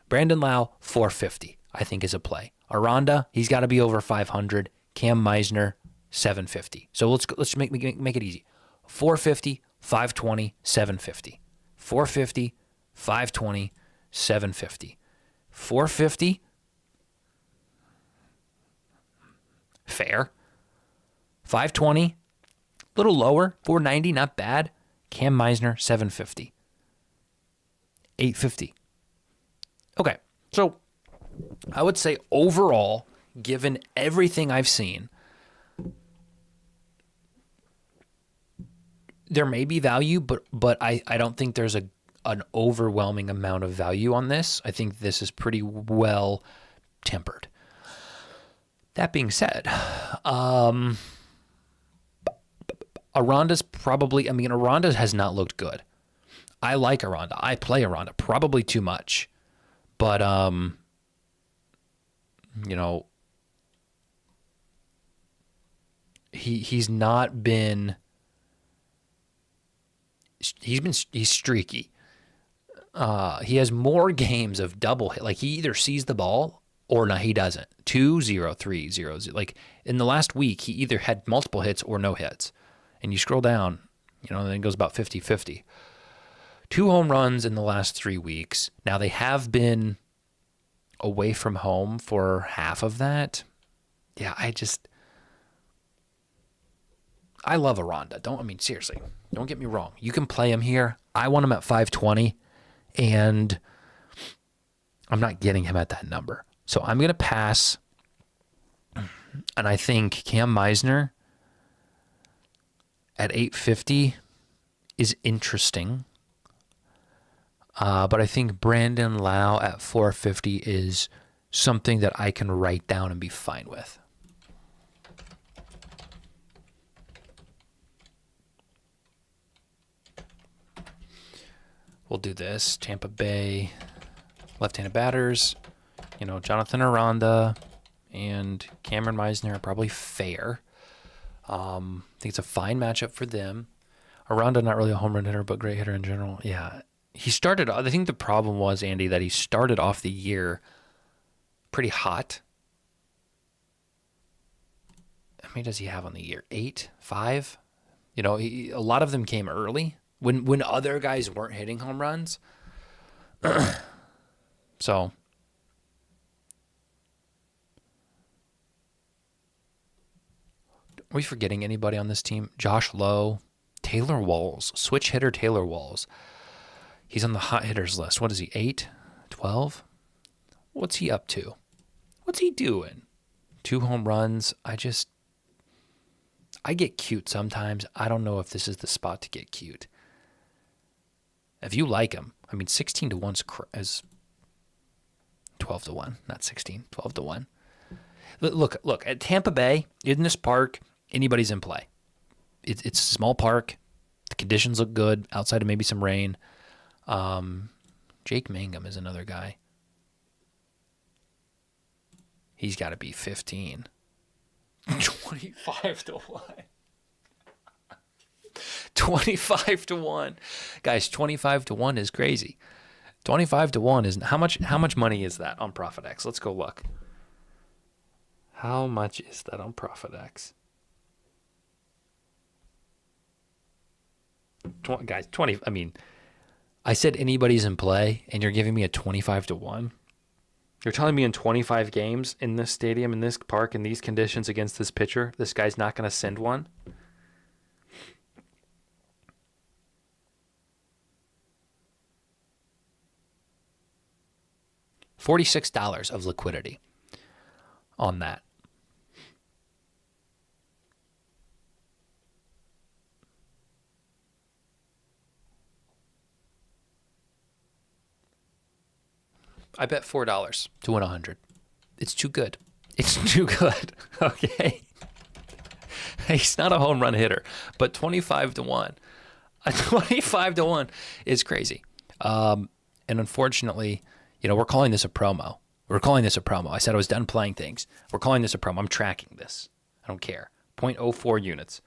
Brandon Lau, 450, I think is a play. Aranda, he's got to be over 500. Cam Meisner, 750. So let's make it easy. 450, 520, 750. 450, 520, 750. 450, fair. 520, a little lower. 490, not bad. Cam Meisner, 750. 850. Okay, so I would say overall, given everything I've seen, there may be value, but I don't think there's an overwhelming amount of value on this. I think this is pretty well tempered. That being said, Aranda's probably, Aranda has not looked good. I like Aranda. I play Aranda probably too much. But, he's not been, he's streaky. He has more games of double hit. Like he either sees the ball Or no, he doesn't. 2-0-3-0. Like in the last week, he either had multiple hits or no hits. And you scroll down, then it goes about 50-50. 2 home runs in the last 3 weeks. Now they have been away from home for half of that. Yeah, I love Aranda. Seriously, don't get me wrong. You can play him here. I want him at 520, and I'm not getting him at that number. So I'm going to pass, and I think Cam Meisner at 850 is interesting. But I think Brandon Lau at 450 is something that I can write down and be fine with. We'll do this. Tampa Bay left-handed batters. Jonathan Aranda and Cameron Meisner are probably fair. I think it's a fine matchup for them. Aranda, not really a home run hitter, but great hitter in general. Yeah. I think the problem was, Andy, that he started off the year pretty hot. How many does he have on the year? 8? 5? A lot of them came early when other guys weren't hitting home runs. So, are we forgetting anybody on this team? Josh Lowe, Taylor Walls, switch hitter Taylor Walls. He's on the hot hitters list. What is he, 8, 12? What's he up to? What's he doing? 2 home runs. I get cute sometimes. I don't know if this is the spot to get cute. If you like him, 16 to 1 is 12 to 1, not 16, 12 to 1. Look, at Tampa Bay, in this park, anybody's in play. It's a small park. The conditions look good outside of maybe some rain. Jake Mangum is another guy. He's got to be 15. 25 to 1. 25 to 1. Guys, 25 to 1 is crazy. 25 to 1 is how much money is that on ProfitX? Let's go look. How much is that on ProfitX? Guys, 20. I said anybody's in play, and you're giving me a 25 to 1. You're telling me in 25 games in this stadium, in this park, in these conditions against this pitcher, this guy's not going to send one? $46 of liquidity on that. I bet $4 to win 100. It's too good. It's too good. Okay. He's not a home run hitter, but 25 to 1. 25 to 1 is crazy. And unfortunately, we're calling this a promo. I said I was done playing things. We're calling this a promo. I'm tracking this. I don't care. 0.04 units.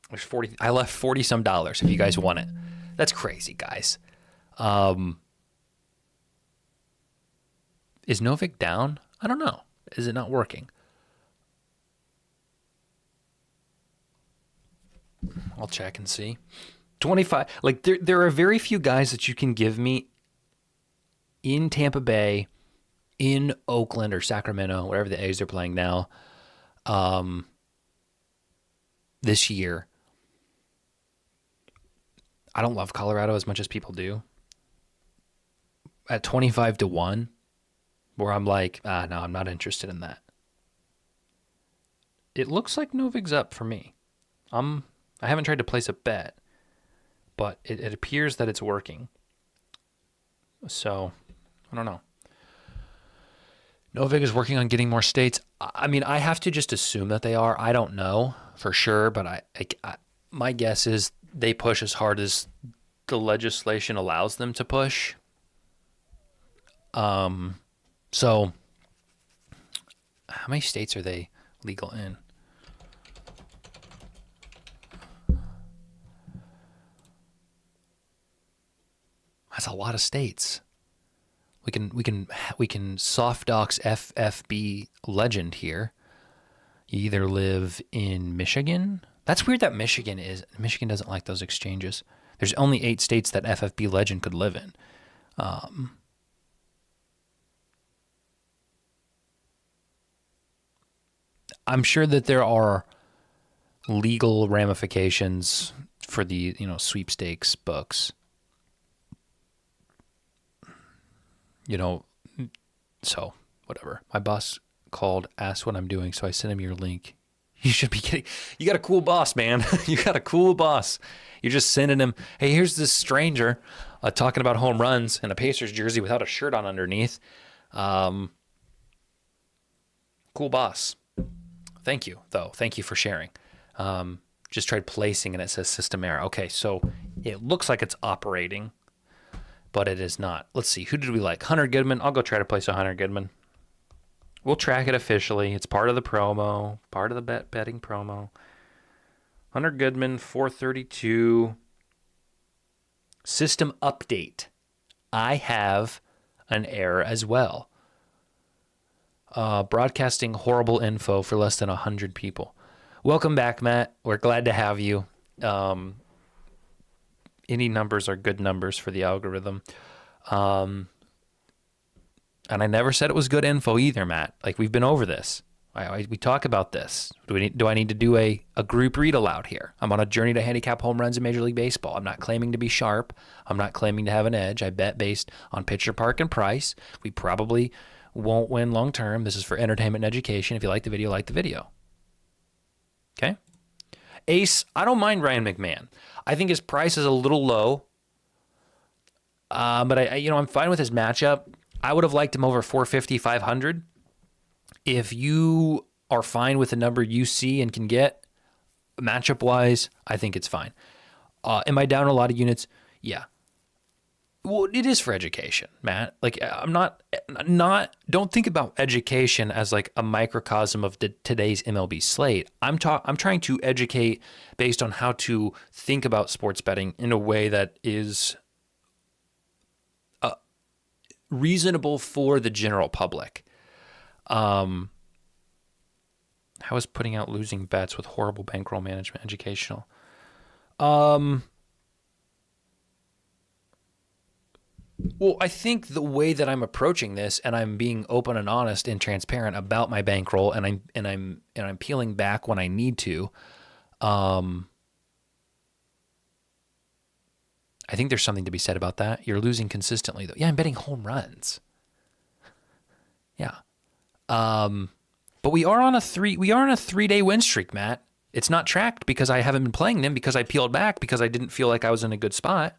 There's 40. I left 40 some dollars if you guys want it. That's crazy, guys. Is Novik down? I don't know. Is it not working? I'll check and see. 25. Like there are very few guys that you can give me in Tampa Bay, in Oakland or Sacramento, wherever the A's are playing now, this year. I don't love Colorado as much as people do. At 25 to 1, where I'm like, no, I'm not interested in that. It looks like Novik's up for me. I haven't tried to place a bet, but it appears that it's working. So, I don't know. Novik is working on getting more states. I have to just assume that they are. I don't know for sure, but my guess is they push as hard as the legislation allows them to push. So how many states are they legal in? That's a lot of states. We can soft docs FFB legend here. You either live in Michigan. That's weird that Michigan doesn't like those exchanges. There's only 8 states that FFB legend could live in. I'm sure that there are legal ramifications for the, sweepstakes books. So whatever. My boss called, asked what I'm doing, so I sent him your link. You should be kidding. You got a cool boss, man. You got a cool boss. You're just sending him, hey, here's this stranger talking about home runs in a Pacers jersey without a shirt on underneath. Cool boss. Thank you, though. Thank you for sharing. Just tried placing and it says system error. Okay, so it looks like it's operating, but it is not. Let's see. Who did we like? Hunter Goodman. I'll go try to place a Hunter Goodman. We'll track it officially. It's part of the promo, part of the betting promo. Hunter Goodman, 432. System update. I have an error as well. Broadcasting horrible info for less than 100 people. Welcome back, Matt. We're glad to have you. Any numbers are good numbers for the algorithm. And I never said it was good info either, Matt. Like, we've been over this. We talk about this. Do I need to do a group read aloud here? I'm on a journey to handicap home runs in Major League Baseball. I'm not claiming to be sharp. I'm not claiming to have an edge. I bet based on pitcher park and price. We probably won't win long term. This is for entertainment and education. If you like the video, like the video. Okay? Ace, I don't mind Ryan McMahon. I think his price is a little low. But I'm fine with his matchup. I would have liked him over 450, 500. If you are fine with the number you see and can get, matchup-wise, I think it's fine. Am I down a lot of units? Yeah. Well, it is for education, Matt. Like, I'm not. Don't think about education as like a microcosm of today's MLB slate. I'm trying to educate based on how to think about sports betting in a way that is reasonable for the general public. How is putting out losing bets with horrible bankroll management educational? Well, I think the way that I'm approaching this, and I'm being open and honest and transparent about my bankroll, and I'm peeling back when I need to. I think there's something to be said about that. You're losing consistently, though. Yeah, I'm betting home runs. Yeah. But we are on a 3-day win streak, Matt. It's not tracked because I haven't been playing them, because I peeled back because I didn't feel like I was in a good spot.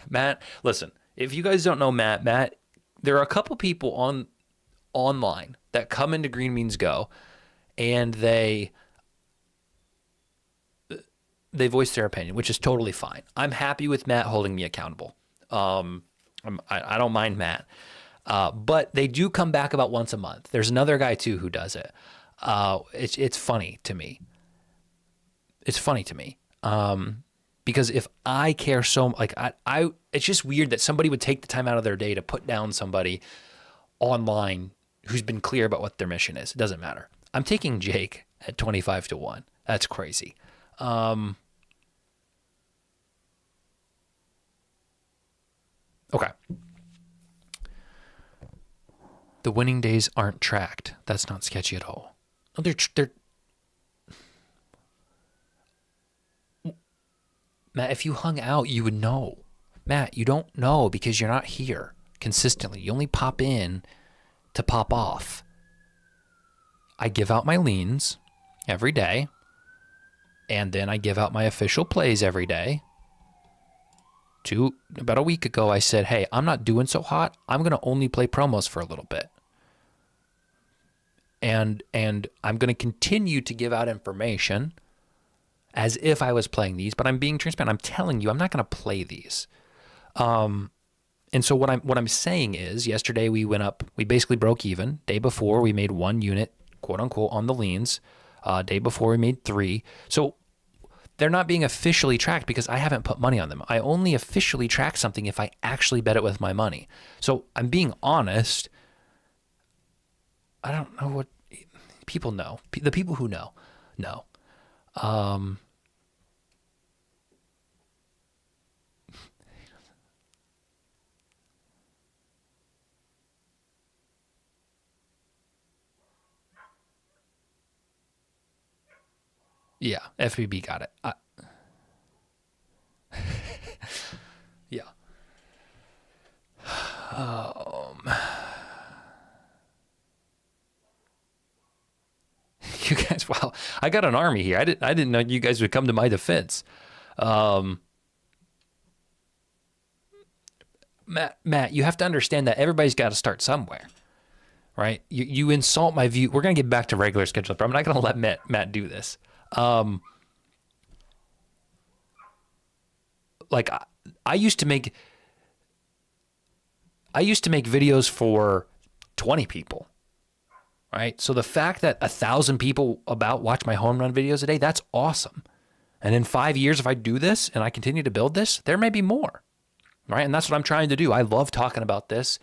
Matt, listen, if you guys don't know Matt, there are a couple people online that come into Green Means Go and they voice their opinion, which is totally fine. I'm happy with Matt holding me accountable. I don't mind Matt. But they do come back about once a month. There's another guy too who does it. It's funny to me. It's funny to me. Because if I care so, like, it's just weird that somebody would take the time out of their day to put down somebody online who's been clear about what their mission is. It doesn't matter. I'm taking Jake at 25-1. That's crazy. Okay. The winning days aren't tracked. That's not sketchy at all. No, they're Matt, if you hung out, you would know. Matt, you don't know because you're not here consistently. You only pop in to pop off. I give out my leans every day, and then I give out my official plays every day. About a week ago, I said, hey, I'm not doing so hot. I'm going to only play promos for a little bit. And I'm going to continue to give out information as if I was playing these, but I'm being transparent. I'm telling you, I'm not going to play these. And so what I'm saying is, yesterday we went up, we basically broke even. Day before we made 1 unit, quote unquote, on the leans. Day before we made 3. So they're not being officially tracked because I haven't put money on them. I only officially track something if I actually bet it with my money. So I'm being honest. I don't know what people know. The people who know. Yeah, FBB got it. Yeah. You guys, wow! I got an army here. I didn't know you guys would come to my defense. Matt, you have to understand that everybody's got to start somewhere, right? You insult my view. We're gonna get back to regular schedule, but I'm not gonna let Matt do this. Like I used to make videos for 20 people, right? So the fact that 1,000 people about watch my home run videos a day, that's awesome. And in 5 years, if I do this and I continue to build this, there may be more, right? And that's what I'm trying to do. I love talking about this.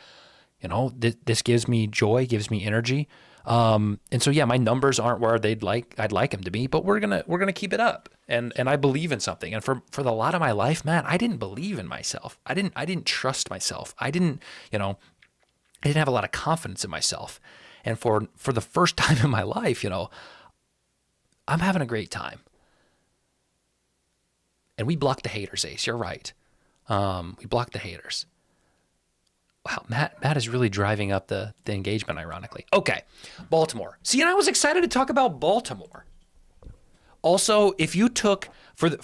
You know, this gives me joy, gives me energy. And so, yeah, my numbers aren't where I'd like them to be, but we're gonna keep it up. And I believe in something. And for a lot of my life, man, I didn't believe in myself. I didn't trust myself. I didn't have a lot of confidence in myself. And for the first time in my life, I'm having a great time. And we blocked the haters, Ace. You're right. We blocked the haters. Wow, Matt is really driving up the engagement, ironically. Okay, Baltimore. See, and I was excited to talk about Baltimore. Also, if you took for the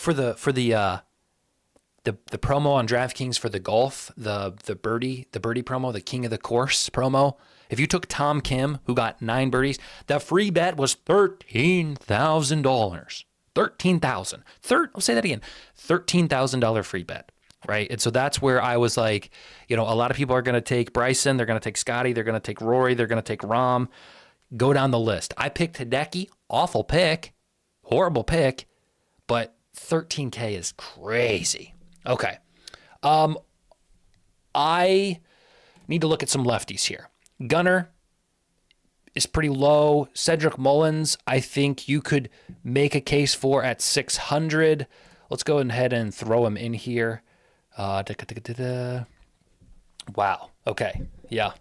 promo on DraftKings for the golf, the birdie promo, the king of the course promo, if you took Tom Kim, who got 9 birdies, the free bet was $13,000. $13,000. I'll say that again. $13,000 free bet. Right. And so that's where I was like, a lot of people are going to take Bryson. They're going to take Scotty. They're going to take Rory. They're going to take Rahm. Go down the list. I picked Hideki. Awful pick. Horrible pick. But 13K is crazy. Okay. I need to look at some lefties here. Gunnar is pretty low. Cedric Mullins, I think you could make a case for at 600. Let's go ahead and throw him in here. Wow. Okay. Yeah.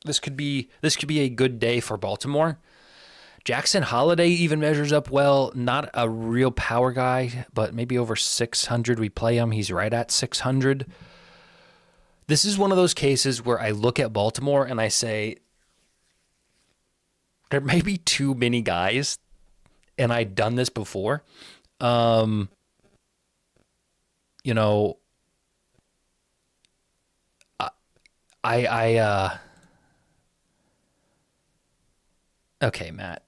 This could be a good day for Baltimore. Jackson Holiday even measures up well. Not a real power guy, but maybe over 600. We play him. He's right at 600. This is one of those cases where I look at Baltimore and I say, there may be too many guys, and I'd done this before. Okay, Matt.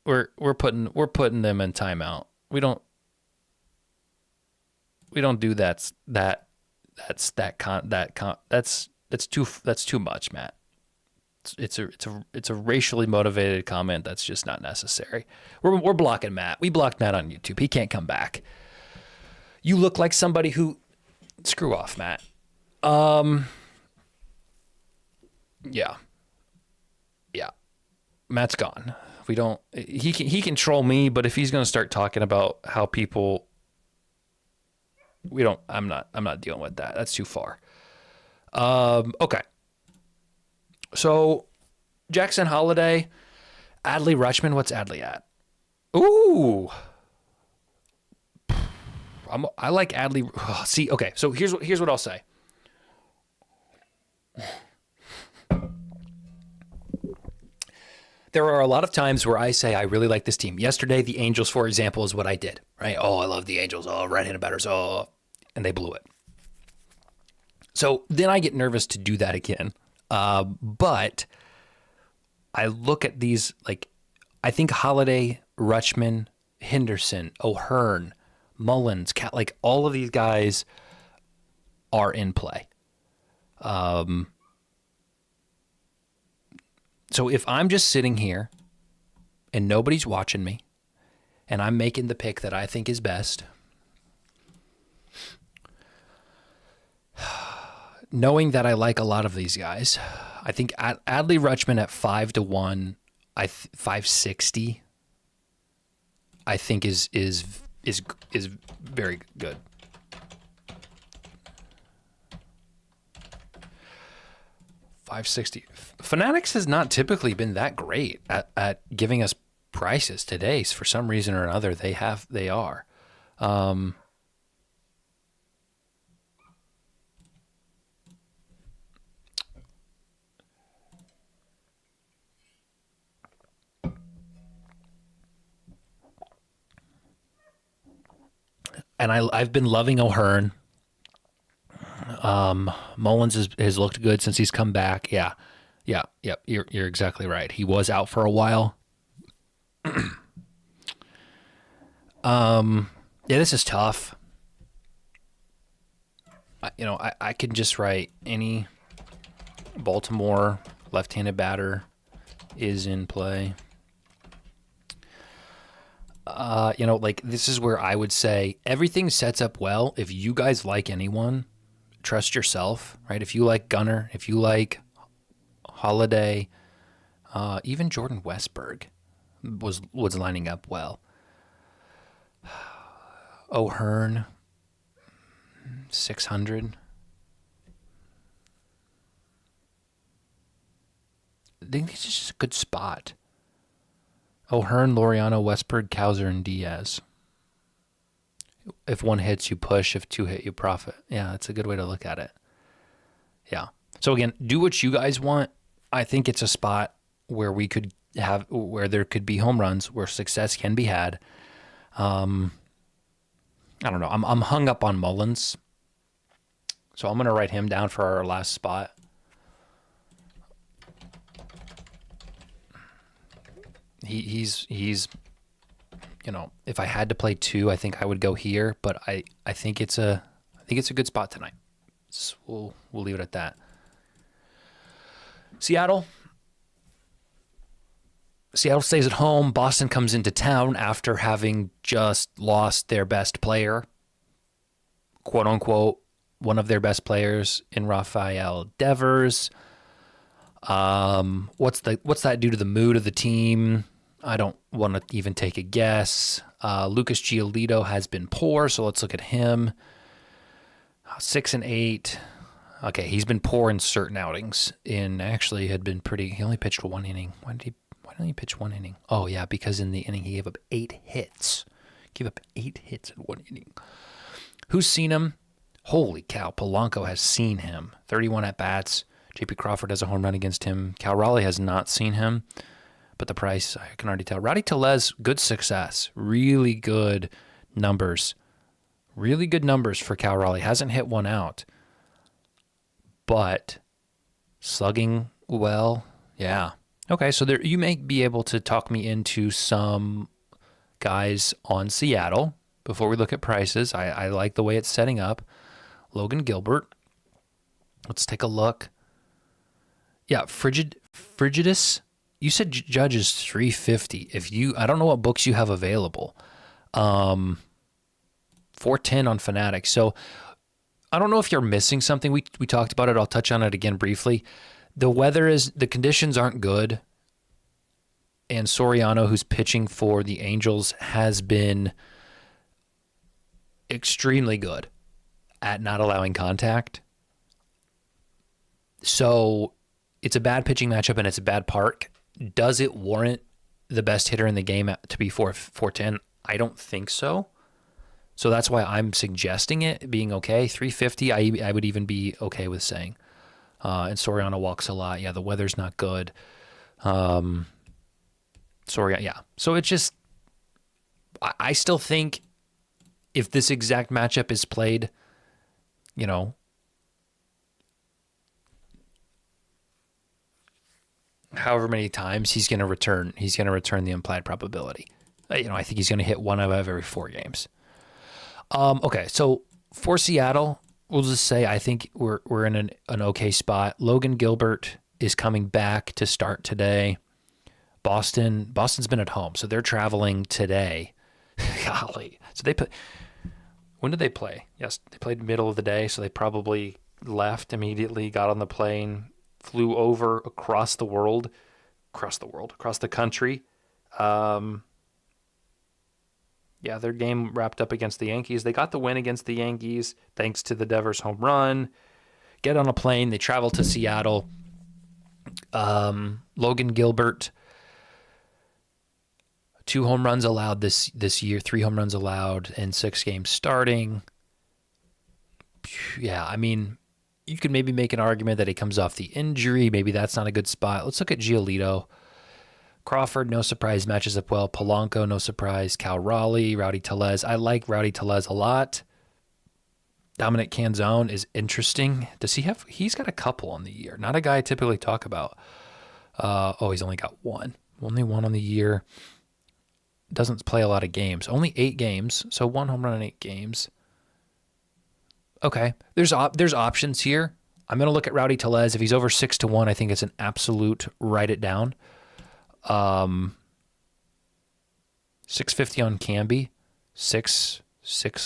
We're putting them in timeout. We don't do that's too much, Matt. It's a racially motivated comment that's just not necessary. We're blocking Matt. We blocked Matt on YouTube. He can't come back. You look like somebody who screw off, Matt. Yeah. Matt's gone. He can troll me, but if he's going to start talking about how people I'm not dealing with that. That's too far. Okay. So Jackson Holiday, Adley Rutschman, what's Adley at? Ooh. I like Adley. Oh, see, okay. So here's what I'll say. There are a lot of times where I say I really like this team. Yesterday, the Angels, for example, is what I did, right? Oh, I love the Angels. Oh, right-handed batters. Oh, and they blew it. So then I get nervous to do that again. But I look at these, like, I think Holiday, Rutschman, Henderson, O'Hearn, Mullins, like all of these guys are in play. So if I'm just sitting here and nobody's watching me, and I'm making the pick that I think is best, knowing that I like a lot of these guys, I think Adley Rutschman at 5-1, 560, I think is very good. $560. Fanatics has not typically been that great at giving us prices today. For some reason or another, they are. And I've been loving O'Hearn. Mullins has looked good since he's come back. Yeah. You're exactly right. He was out for a while. Yeah, this is tough. I can just write any Baltimore left-handed batter is in play. This is where I would say everything sets up well. If you guys like anyone, trust yourself, right? If you like Gunnar, if you like Holiday, even Jordan Westberg was lining up well. O'Hearn, 600. I think this is just a good spot. O'Hearn, Laureano, Westberg, Cowser, and Diaz. If one hits, you push. If two hit, you profit. Yeah, that's a good way to look at it. Yeah. So again, do what you guys want. I think it's a spot where where there could be home runs, where success can be had. I don't know. I'm hung up on Mullins, so I'm gonna write him down for our last spot. He's if I had to play two, I think I would go here, but I think it's a good spot tonight. So we'll leave it at that. Seattle stays at home. Boston comes into town after having just lost their best player, quote unquote, one of their best players in Rafael Devers. What's that do to the mood of the team? I don't want to even take a guess. Lucas Giolito has been poor, so let's look at him. 6 and 8. Okay, he's been poor in certain outings. Actually had been pretty. He only pitched one inning. Why didn't he pitch one inning? Oh yeah, because in the inning he gave up 8 hits. Gave up 8 hits in one inning. Who's seen him? Holy cow! Polanco has seen him. 31 at bats. JP Crawford has a home run against him. Cal Raleigh has not seen him, but the price, I can already tell. Rowdy Tellez, good success. Really good numbers. Really good numbers for Cal Raleigh. Hasn't hit one out, but slugging well. Yeah. Okay, so there you may be able to talk me into some guys on Seattle before we look at prices. I like the way it's setting up. Logan Gilbert. Let's take a look. Yeah, Frigidus. You said Judge is 350. I don't know what books you have available. 410 on Fanatics. So I don't know if you're missing something. We talked about it. I'll touch on it again briefly. The conditions aren't good. And Soriano, who's pitching for the Angels, has been extremely good at not allowing contact. So it's a bad pitching matchup and it's a bad park. Does it warrant the best hitter in the game to be 410? I don't think so. So that's why I'm suggesting it being okay. 350, I would even be okay with saying. And Soriano walks a lot. Yeah, the weather's not good. Soriano, yeah. So it's just, I still think if this exact matchup is played, however many times, he's going to return the implied probability. I think he's going to hit one out of every 4 games. Okay, so for Seattle, we'll just say I think we're in an okay spot. Logan Gilbert is coming back to start today. Boston's been at home, so they're traveling today. Golly. So when did they play? Yes, they played middle of the day, so they probably left immediately, got on the plane, flew over across the country. Yeah, their game wrapped up against the Yankees. They got the win against the Yankees thanks to the Devers home run. Get on a plane. They travel to Seattle. Logan Gilbert, 2 home runs allowed this year, 3 home runs allowed in 6 games starting. Yeah, I mean, you could maybe make an argument that he comes off the injury. Maybe that's not a good spot. Let's look at Giolito. Crawford, no surprise, matches up well. Polanco, no surprise. Cal Raleigh, Rowdy Tellez. I like Rowdy Tellez a lot. Dominic Canzone is interesting. He's got a couple on the year. Not a guy I typically talk about. He's only got one. Only one on the year. Doesn't play a lot of games. Only 8 games, so 1 home run in 8 games. Okay, there's options here. I'm going to look at Rowdy Tellez. If he's over 6-1, I think it's an absolute write it down. 650 on Camby, 6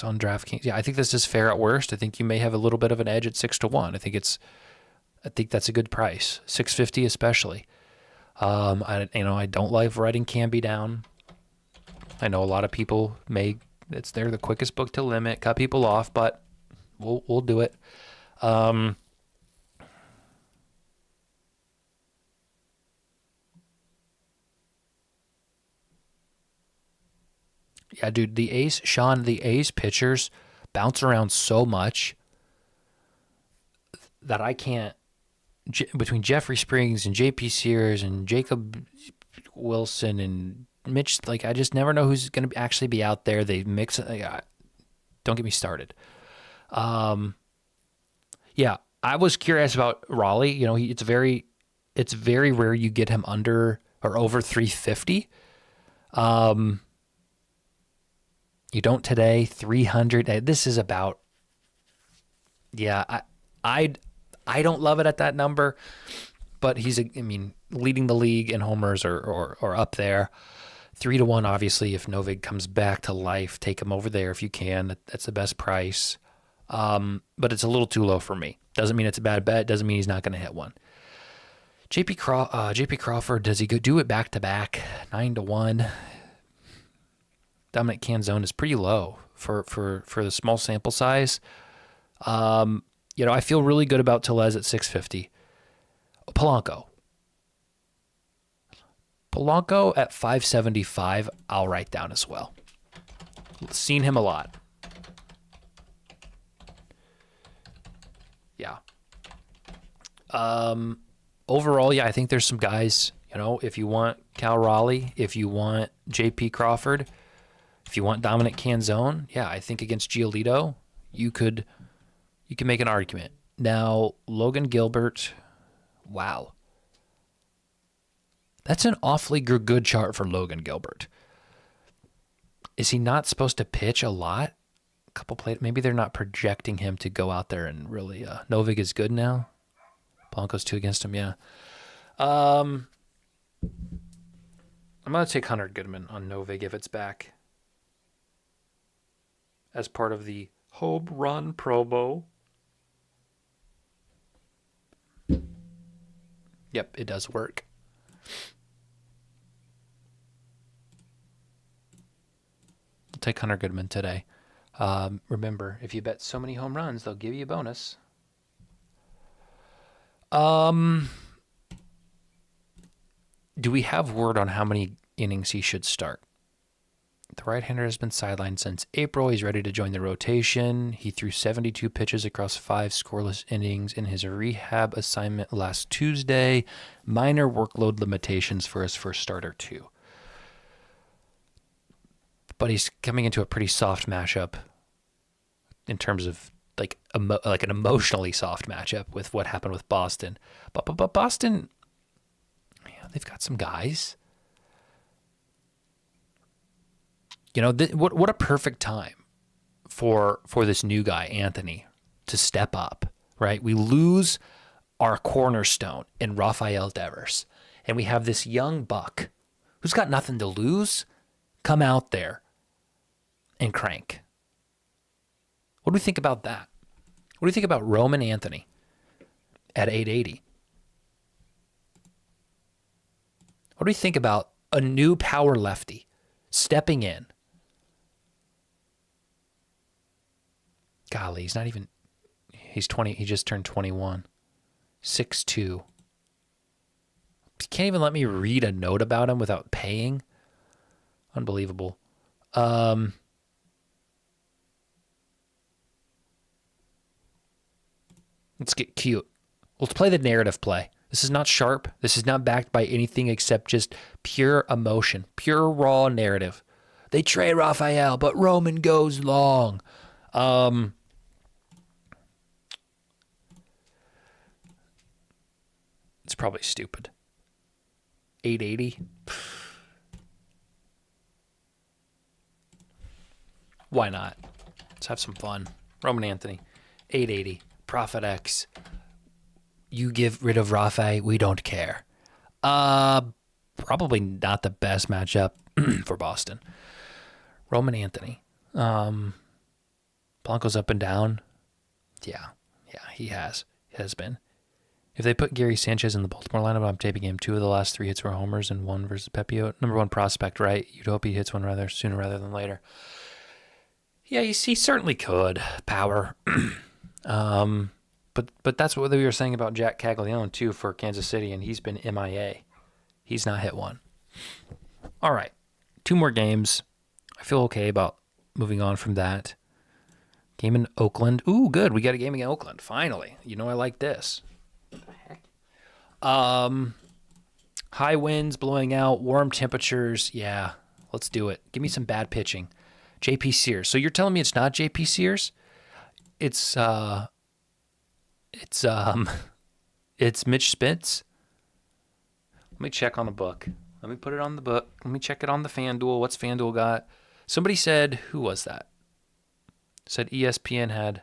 on DraftKings. Yeah, I think this is fair at worst. I think you may have a little bit of an edge at 6-1. I think that's a good price. 650 especially. I don't like writing Camby down. I know a lot of people they're the quickest book to limit, cut people off, but we'll do it. Yeah, dude, the A's pitchers bounce around so much that I can't, between Jeffrey Springs and JP Sears and Jacob Wilson and Mitch, I just never know who's going to actually be out there. They mix it. Don't get me started. Yeah, I was curious about Raleigh. It's very rare you get him under or over 350. You don't today, 300. This is about, yeah, I don't love it at that number, but he's leading the league in homers or up there. 3-1, obviously, if Novik comes back to life, take him over there if you can. That's the best price. But it's a little too low for me. Doesn't mean it's a bad bet. Doesn't mean he's not going to hit one. JP Crawford, does he do it back to back? 9-1. Dominic Canzone is pretty low for the small sample size. I feel really good about Tellez at 650. Polanco at 575, I'll write down as well. Seen him a lot. Yeah. Overall, yeah, I think there's some guys, if you want Cal Raleigh, if you want JP Crawford, if you want Dominic Canzone, yeah, I think against Giolito, you can make an argument. Now, Logan Gilbert, wow. That's an awfully good chart for Logan Gilbert. Is he not supposed to pitch a lot? Maybe they're not projecting him to go out there and really. Novik is good now. Polanco's 2 against him, yeah. I'm going to take Hunter Goodman on Novik if it's back as part of the home run promo. Yep, it does work. I'll take Hunter Goodman today. Remember, if you bet so many home runs, they'll give you a bonus. Do we have word on how many innings he should start? The right-hander has been sidelined since April. He's ready to join the rotation. He threw 72 pitches across 5 scoreless innings in his rehab assignment last Tuesday. Minor workload limitations for his first start or 2. But he's coming into a pretty soft matchup in terms of like an emotionally soft matchup with what happened with Boston. But Boston, yeah, they've got some guys. What a perfect time for this new guy, Anthony, to step up, right? We lose our cornerstone in Rafael Devers, and we have this young buck who's got nothing to lose, come out there and crank. What do we think about that? What do you think about Roman Anthony at 880? What do you think about a new power lefty stepping in? Golly, he's 20, he just turned 21. 6'2". You can't even let me read a note about him without paying. Unbelievable. Let's get cute. Let's play the narrative play. This is not sharp. This is not backed by anything except just pure emotion, pure raw narrative. They trade Raphael, but Roman goes long. It's probably stupid. 880. Why not? Let's have some fun. Roman Anthony, 880. Profit X. You give rid of Rafa, we don't care. Probably not the best matchup for Boston. Roman Anthony. Blanco's up and down. Yeah, he has been. If they put Gary Sanchez in the Baltimore lineup, I'm taping him. 2 of the last 3 hits were homers and 1 versus Pepio. Number 1 prospect, right? You'd hope he hits one sooner rather than later. Yeah, he certainly could. Power. But that's what we were saying about Jack Caglione, too, for Kansas City, and he's been MIA. He's not hit one. All right. 2 more games. I feel okay about moving on from that. Game in Oakland. Ooh, good. We got a game in Oakland, finally. You know I like this. What the heck? High winds blowing out, warm temperatures. Yeah, let's do it. Give me some bad pitching. JP Sears. So you're telling me it's not JP Sears? It's Mitch Spence. Let me check on the book. Let me put it on the book. Let me check it on the FanDuel. What's FanDuel got? Somebody said, who was that? Said ESPN had.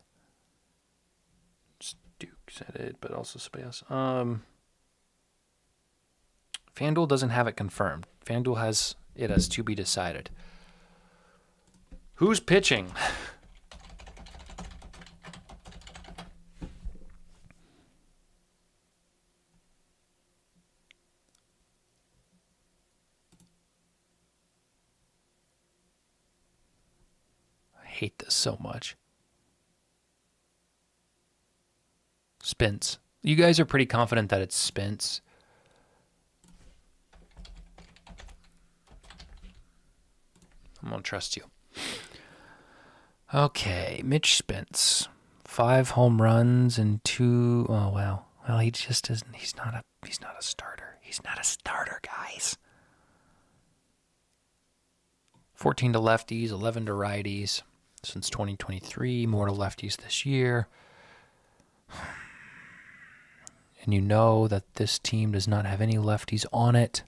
Duke said it, but also somebody else. FanDuel doesn't have it confirmed. FanDuel has it as to be decided. Who's pitching? I hate this so much. Spence. You guys are pretty confident that it's Spence. I'm going to trust you. Okay, Mitch Spence. 5 home runs and 2. Oh, wow. Well, he just isn't. He's not a starter. He's not a starter, guys. 14 to lefties, 11 to righties since 2023. More to lefties this year. And you know that this team does not have any lefties on it.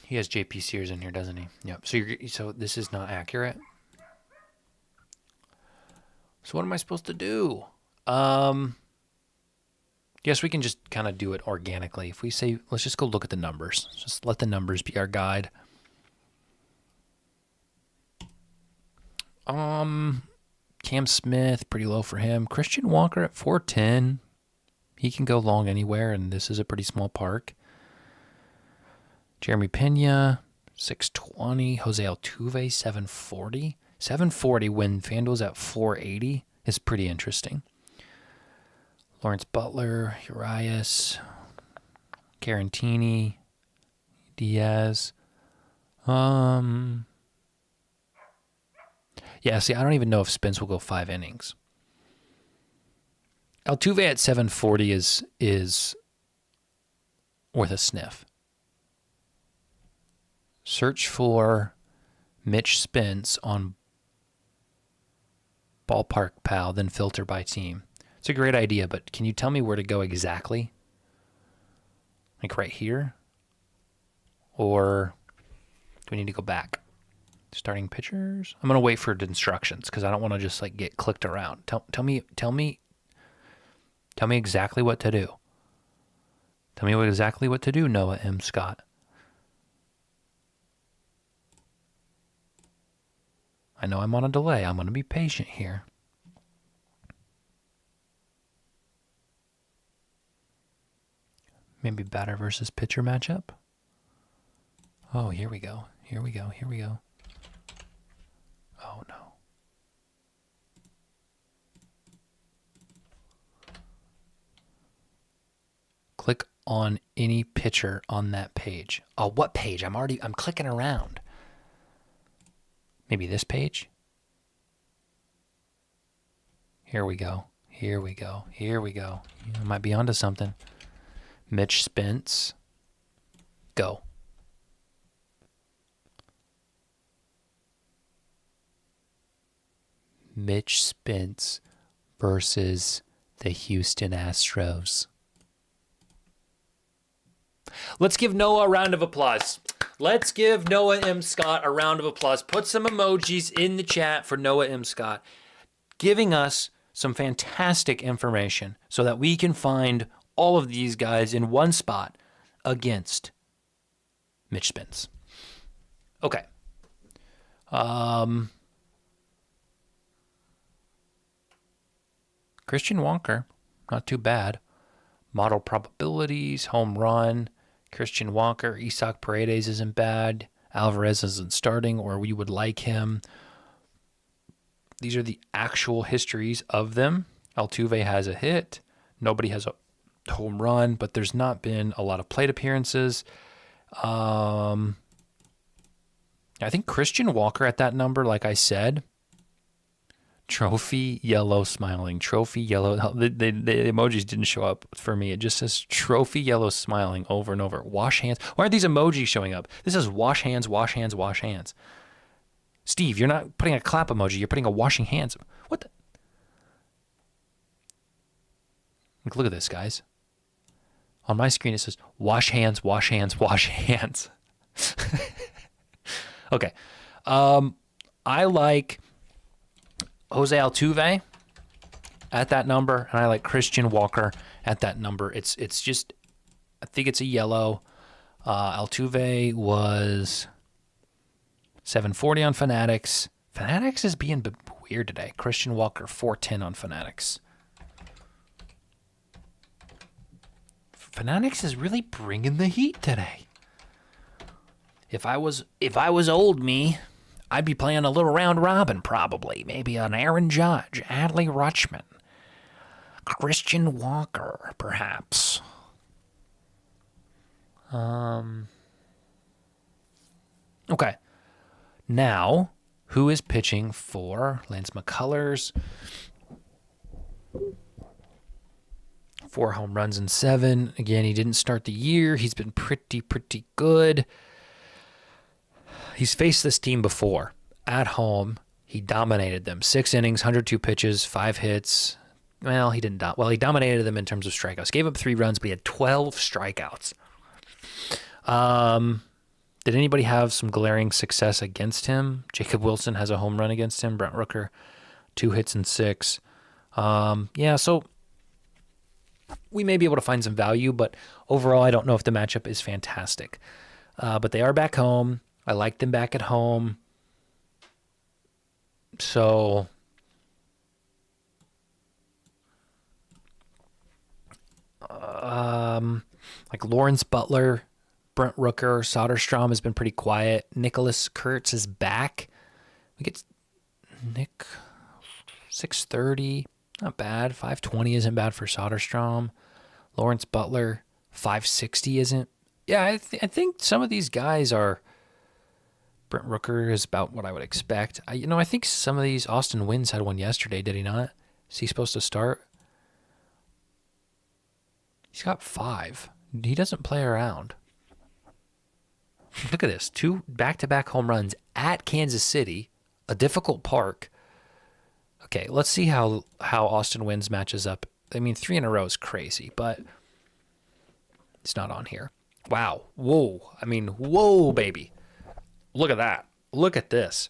He has JP Sears in here, doesn't he? Yep. So this is not accurate. So what am I supposed to do? Guess we can just kind of do it organically. If we say, let's just go look at the numbers. Just let the numbers be our guide. Cam Smith, pretty low for him. Christian Walker at 410. He can go long anywhere, and this is a pretty small park. Jeremy Pena, 620. Jose Altuve, 740. 740 when FanDuel's at 480 is pretty interesting. Lawrence Butler, Urias, Carantini, Diaz. Yeah, see, I don't even know if Spence will go 5 innings. Altuve at 740 is worth a sniff. Search for Mitch Spence on Ballpark Pal, then filter by team. It's a great idea, but can you tell me where to go exactly? Like right here? Or do we need to go back? Starting pitchers? I'm going to wait for instructions because I don't want to just like get clicked around. Tell me exactly what to do. Tell me exactly what to do, Noah M. Scott. I know I'm on a delay. I'm going to be patient here. Maybe batter versus pitcher matchup. Oh, here we go. Here we go. Here we go. Oh, no. Click on any pitcher on that page. Oh, what page? I'm clicking around. Maybe this page? Here we go. Here we go. Here we go. You might be onto something. Mitch Spence. Go. Mitch Spence versus the Houston Astros. Let's give Noah a round of applause. Let's give Noah M. Scott a round of applause. Put some emojis in the chat for Noah M. Scott, giving us some fantastic information so that we can find all of these guys in one spot against Mitch Spence. Okay. Christian Walker, not too bad. Model probabilities, home run. Christian Walker, Isaac Paredes isn't bad. Alvarez isn't starting, or we would like him. These are the actual histories of them. Altuve has a hit. Nobody has a home run, but there's not been a lot of plate appearances. I think Christian Walker at that number, like I said, trophy yellow smiling, trophy yellow. The emojis didn't show up for me. It just says trophy yellow smiling over and over. Wash hands. Why are these emojis showing up? This is wash hands, wash hands, wash hands. Steve, you're not putting a clap emoji. You're putting a washing hands. What the? Look at this, guys. On my screen, it says wash hands, wash hands, wash hands. Okay. I like Jose Altuve at that number, and I like Christian Walker at that number. It's just, I think it's a yellow. Altuve was 740 on Fanatics. Fanatics is being weird today. Christian Walker 410 on Fanatics. Fanatics is really bringing the heat today. If I was old me, I'd be playing a little round robin probably. Maybe an Aaron Judge, Adley Rutschman, Christian Walker, perhaps. Okay. Now, who is pitching for Lance McCullers? 4 home runs and 7. Again, he didn't start the year. He's been pretty good. He's faced this team before. At home, he dominated them. 6 innings, 102 pitches, 5 hits. Well, he didn't. He dominated them in terms of strikeouts. Gave up 3 runs, but he had 12 strikeouts. Did anybody have some glaring success against him? Jacob Wilson has a home run against him. Brent Rooker, 2 hits and 6. So we may be able to find some value, but overall, I don't know if the matchup is fantastic. But they are back home. I like them back at home. So like Lawrence Butler, Brent Rooker, Soderstrom has been pretty quiet. Nicholas Kurtz is back. We get Nick 630, not bad. 520 isn't bad for Soderstrom. Lawrence Butler 560 isn't. Yeah, I think some of these guys are. Brent Rooker is about what I would expect. I think some of these, Austin Wynns had one yesterday, did he not? Is he supposed to start? He's got 5. He doesn't play around. Look at this. 2 back-to-back home runs at Kansas City, a difficult park. Okay, let's see how Austin Wynns matches up. I mean, 3 in a row is crazy, but it's not on here. Wow. Whoa. I mean, whoa, baby. Look at that. Look at this.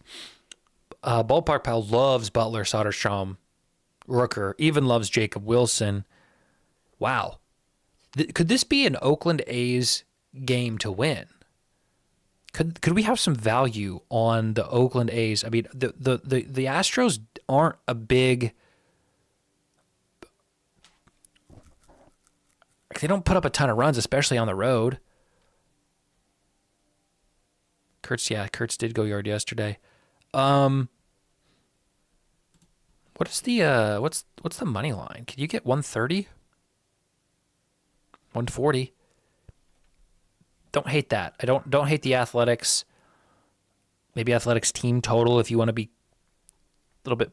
Ballpark Pal loves Butler, Soderstrom, Rooker, even loves Jacob Wilson. Wow. Could this be an Oakland A's game to win? Could we have some value on the Oakland A's? I mean, the Astros aren't a big. They don't put up a ton of runs, especially on the road. Kurtz did go yard yesterday. What is the what's the money line? Can you get 130? 140? Don't hate that. I don't hate the Athletics. Maybe Athletics team total if you want to be a little bit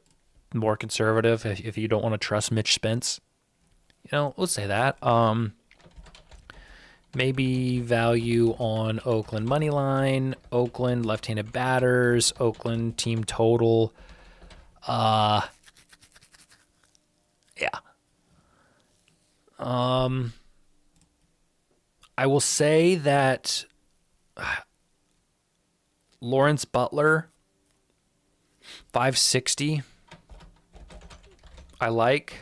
more conservative, if you don't want to trust Mitch Spence. Let's say that. Maybe value on Oakland money line, Oakland left-handed batters, Oakland team total. Yeah. I will say that Lawrence Butler, 560. I like.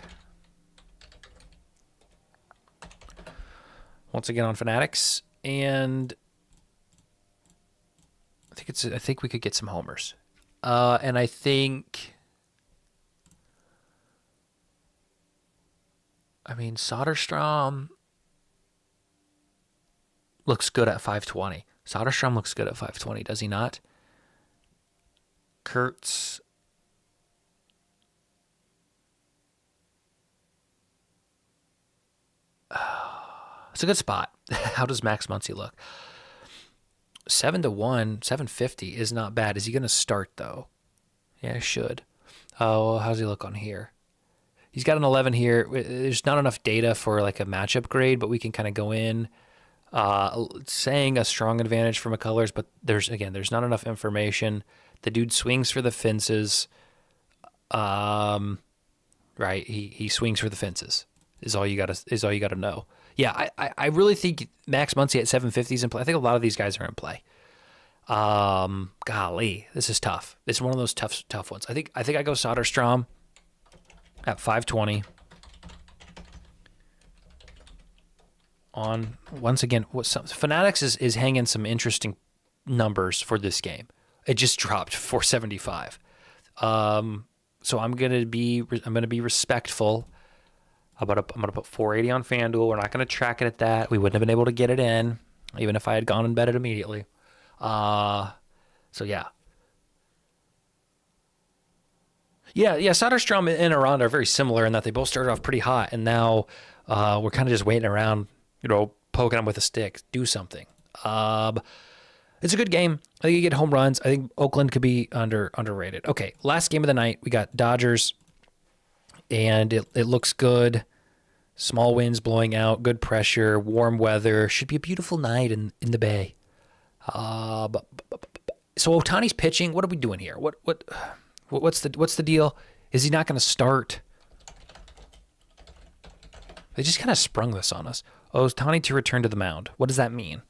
Once again on Fanatics, and I think we could get some homers, and I think, Soderstrom looks good at 520. Soderstrom looks good at 520, does he not? Kurtz. It's a good spot. How does Max Muncy look? 7-1, 750 is not bad. Is he going to start, though? Yeah, he should. Oh, how's he look on here? He's got an 11 here. There's not enough data for like a matchup grade, but we can kind of go in saying a strong advantage for McCullers, but there's not enough information. The dude swings for the fences. Right, he swings for the fences. Is all you got to know. Yeah, I really think Max Muncy at 750 is in play. I think a lot of these guys are in play. Golly, this is tough. This is one of those tough ones. I think I go Soderstrom at 520. On once again, Fanatics is hanging some interesting numbers for this game. It just dropped 475. So I'm gonna be respectful. I'm gonna put 480 on FanDuel. We're not gonna track it at that. We wouldn't have been able to get it in, even if I had gone and bet it immediately. So yeah. Yeah. Soderstrom and Aranda are very similar in that they both started off pretty hot, and now we're kind of just waiting around, poking them with a stick. Do something. It's a good game. I think you get home runs. I think Oakland could be underrated. Okay, last game of the night, we got Dodgers. And it looks good. Small winds blowing out, good pressure, warm weather. Should be a beautiful night in the Bay. So Ohtani's pitching. What are we doing here? What's the deal? Is he not going to start? They just kind of sprung this on us. Ohtani to return to the mound. What does that mean?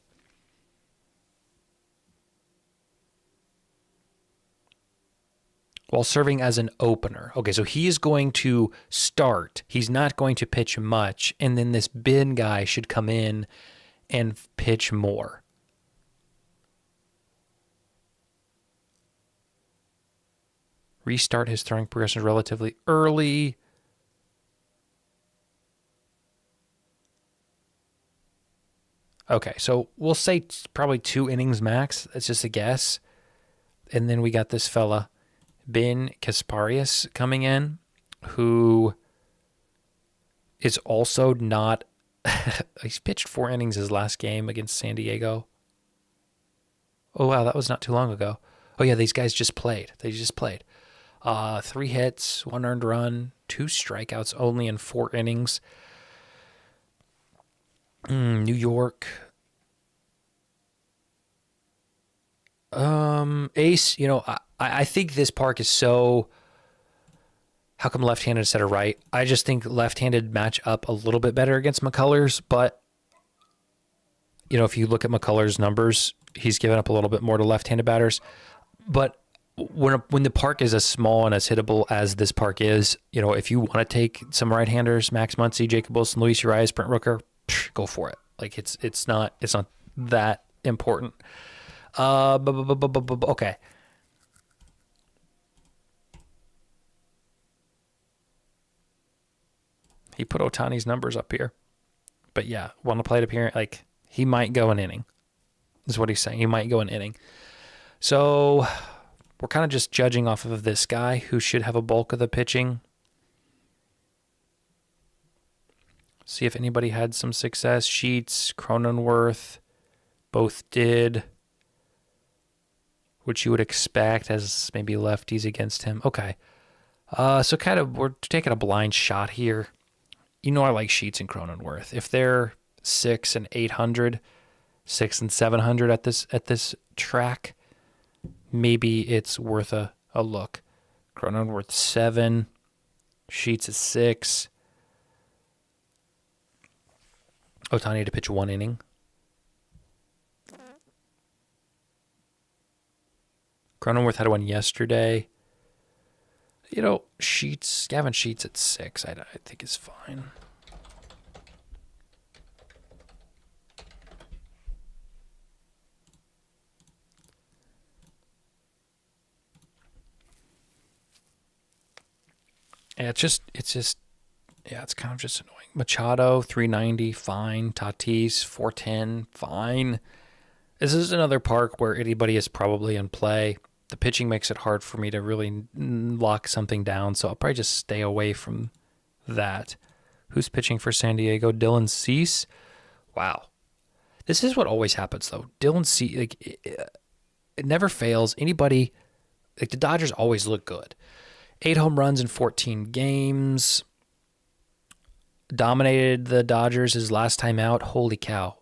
While serving as an opener. Okay, so he is going to start. He's not going to pitch much, and then this bin guy should come in and pitch more. Restart his throwing progression relatively early. Okay, so we'll say probably 2 innings max. That's just a guess. And then we got this fella, Ben Kasparius, coming in, who is also not... he's pitched 4 innings his last game against San Diego. Oh, wow, that was not too long ago. Oh, yeah, these guys just played. They just played. 3 hits, 1 earned run, 2 strikeouts only in 4 innings. New York. Ace, I think this park is so... How come left-handed instead of right? I just think left-handed match up a little bit better against McCullers, but, if you look at McCullers' numbers, he's given up a little bit more to left-handed batters. But when the park is as small and as hittable as this park is, if you want to take some right-handers, Max Muncy, Jacob Wilson, Luis Urias, Brent Rooker, go for it. Like it's not that important. Okay. He put Ohtani's numbers up here. But yeah, want to play it appearance, like he might go an inning. Is what he's saying. He might go an inning. So we're kind of just judging off of this guy who should have a bulk of the pitching. See if anybody had some success. Sheets, Cronenworth, both did. Which you would expect as maybe lefties against him. Okay. So kind of we're taking a blind shot here. You know I like Sheets and Cronenworth. If they're 6 and 800, 6 and 700 at this track, maybe it's worth a look. Cronenworth 7, Sheets is 6. Ohtani to pitch 1 inning. Cronenworth had one yesterday. You know, Gavin Sheets at 6, I think is fine. Yeah, it's kind of just annoying. Machado, 390, fine. Tatis, 410, fine. This is another park where anybody is probably in play. The pitching makes it hard for me to really lock something down, so I'll probably just stay away from that. Who's pitching for San Diego? Dylan Cease. Wow. This is what always happens, though. Dylan Cease, like, it never fails. Anybody, like, the Dodgers always look good. 8 home runs in 14 games. Dominated the Dodgers his last time out. Holy cow.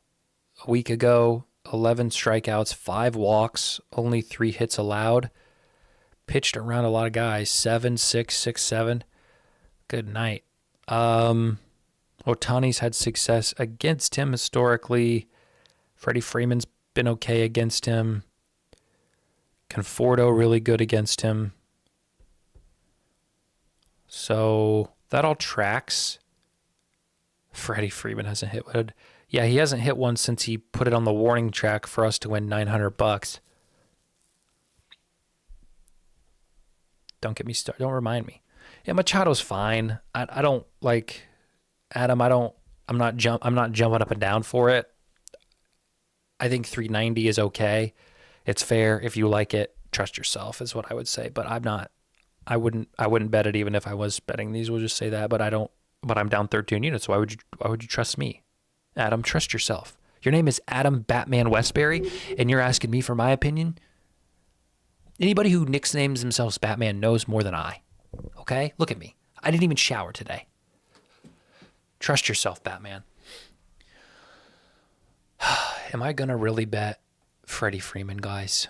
A week ago, 11 strikeouts, 5 walks, only 3 hits allowed. Pitched around a lot of guys. 7, 6, 6, 7. Good night. Ohtani's had success against him historically. Freddie Freeman's been okay against him. Conforto really good against him. So that all tracks. Freddie Freeman hasn't hit one. Yeah, he hasn't hit one since he put it on the warning track for us to win $900. Don't get me started. Don't remind me. Yeah, Machado's fine. I don't like Adam. I'm not jumping up and down for it. I think 390 is okay. It's fair if you like it. Trust yourself is what I would say. But I'm not. I wouldn't bet it even if I was betting these. We'll just say that. But I don't. But I'm down 13 units. Why would you trust me? Adam, trust yourself. Your name is Adam Batman Westbury, and you're asking me for my opinion? Anybody who nicknames themselves Batman knows more than I. Okay? Look at me. I didn't even shower today. Trust yourself, Batman. Am I going to really bet Freddie Freeman, guys?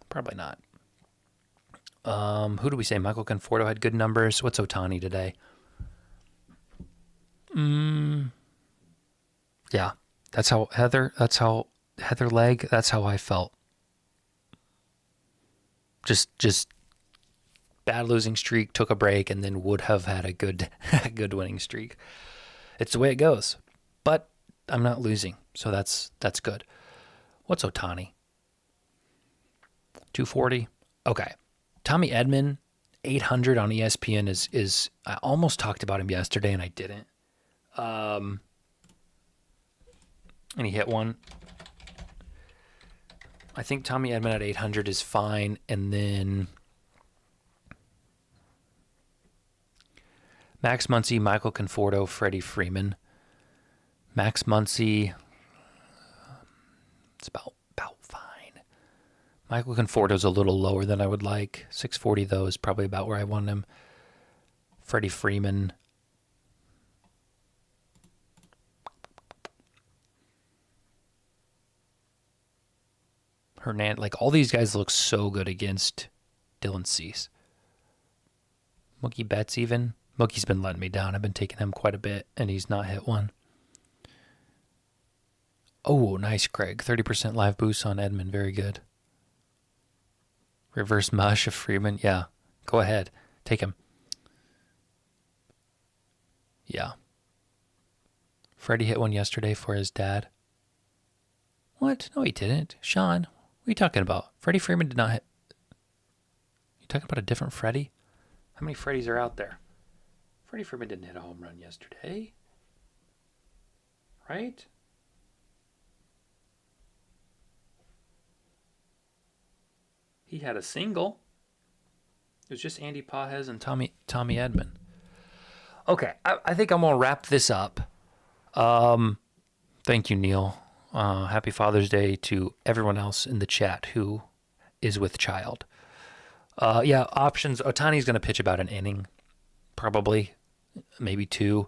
Probably not. Who do we say? Michael Conforto had good numbers. What's Ohtani today? Yeah, that's how Heather Legg, that's how I felt. Just bad losing streak, took a break, and then would have had a good winning streak. It's the way it goes. But I'm not losing, so that's good. What's Ohtani? 240? Okay. Tommy Edman, 800 on ESPN is I almost talked about him yesterday and I didn't. And he hit one. I think Tommy Edman at 800 is fine. And then Max Muncy, Michael Conforto, Freddie Freeman. Max Muncy, it's about fine. Michael Conforto's a little lower than I would like. 640, though, is probably about where I want him. Freddie Freeman. Hernandez, like all these guys look so good against Dylan Cease. Mookie Betts even. Mookie's been letting me down. I've been taking him quite a bit, and he's not hit one. Oh, nice, Craig. 30% live boost on Edman. Very good. Reverse mush of Freeman. Yeah, go ahead. Take him. Yeah. Freddie hit one yesterday for his dad. What? No, he didn't. Sean, what are you talking about? Freddie Freeman did not hit. You talking about a different Freddie? How many Freddies are out there? Freddie Freeman didn't hit a home run yesterday. Right? He had a single. It was just Andy Pajes and Tommy Edman. Okay, I think I'm going to wrap this up. Thank you, Neil. Happy Father's Day to everyone else in the chat who is with child. Yeah, options. Otani's going to pitch about an inning, probably, maybe 2.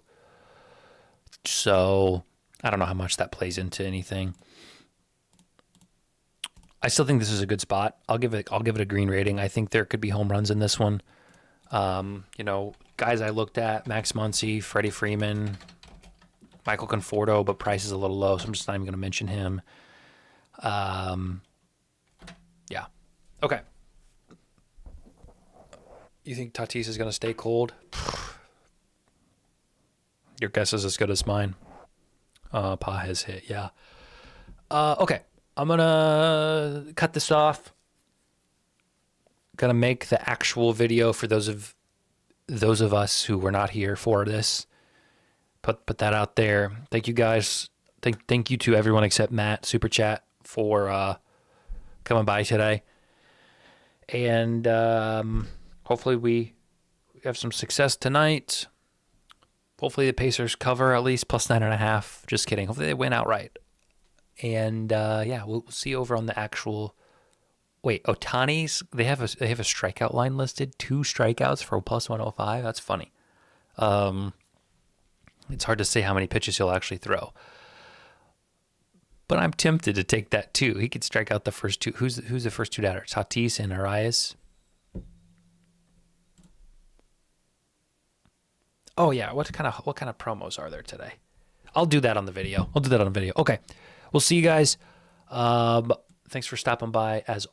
So I don't know how much that plays into anything. I still think this is a good spot. I'll give it a green rating. I think there could be home runs in this one. Guys I looked at: Max Muncy, Freddie Freeman, Michael Conforto, but price is a little low, so I'm just not even going to mention him. Yeah. Okay. You think Tatis is going to stay cold? Your guess is as good as mine. Pajes hit, yeah. Okay. I'm going to cut this off. Going to make the actual video for those of us who were not here for this. Put that out there. Thank you guys. Thank you to everyone except Matt Super Chat for coming by today. And hopefully we have some success tonight. Hopefully the Pacers cover at least plus 9.5. Just kidding. Hopefully they win outright. And yeah, we'll see over on the actual. Wait, Otani's. They have a strikeout line listed. 2 strikeouts for plus 105. That's funny. It's hard to say how many pitches he'll actually throw. But I'm tempted to take that too. He could strike out the first 2. Who's the first 2 batters? Tatis and Arias. Oh yeah, what kind of promos are there today? I'll do that on the video. Okay. We'll see you guys. Thanks for stopping by as always.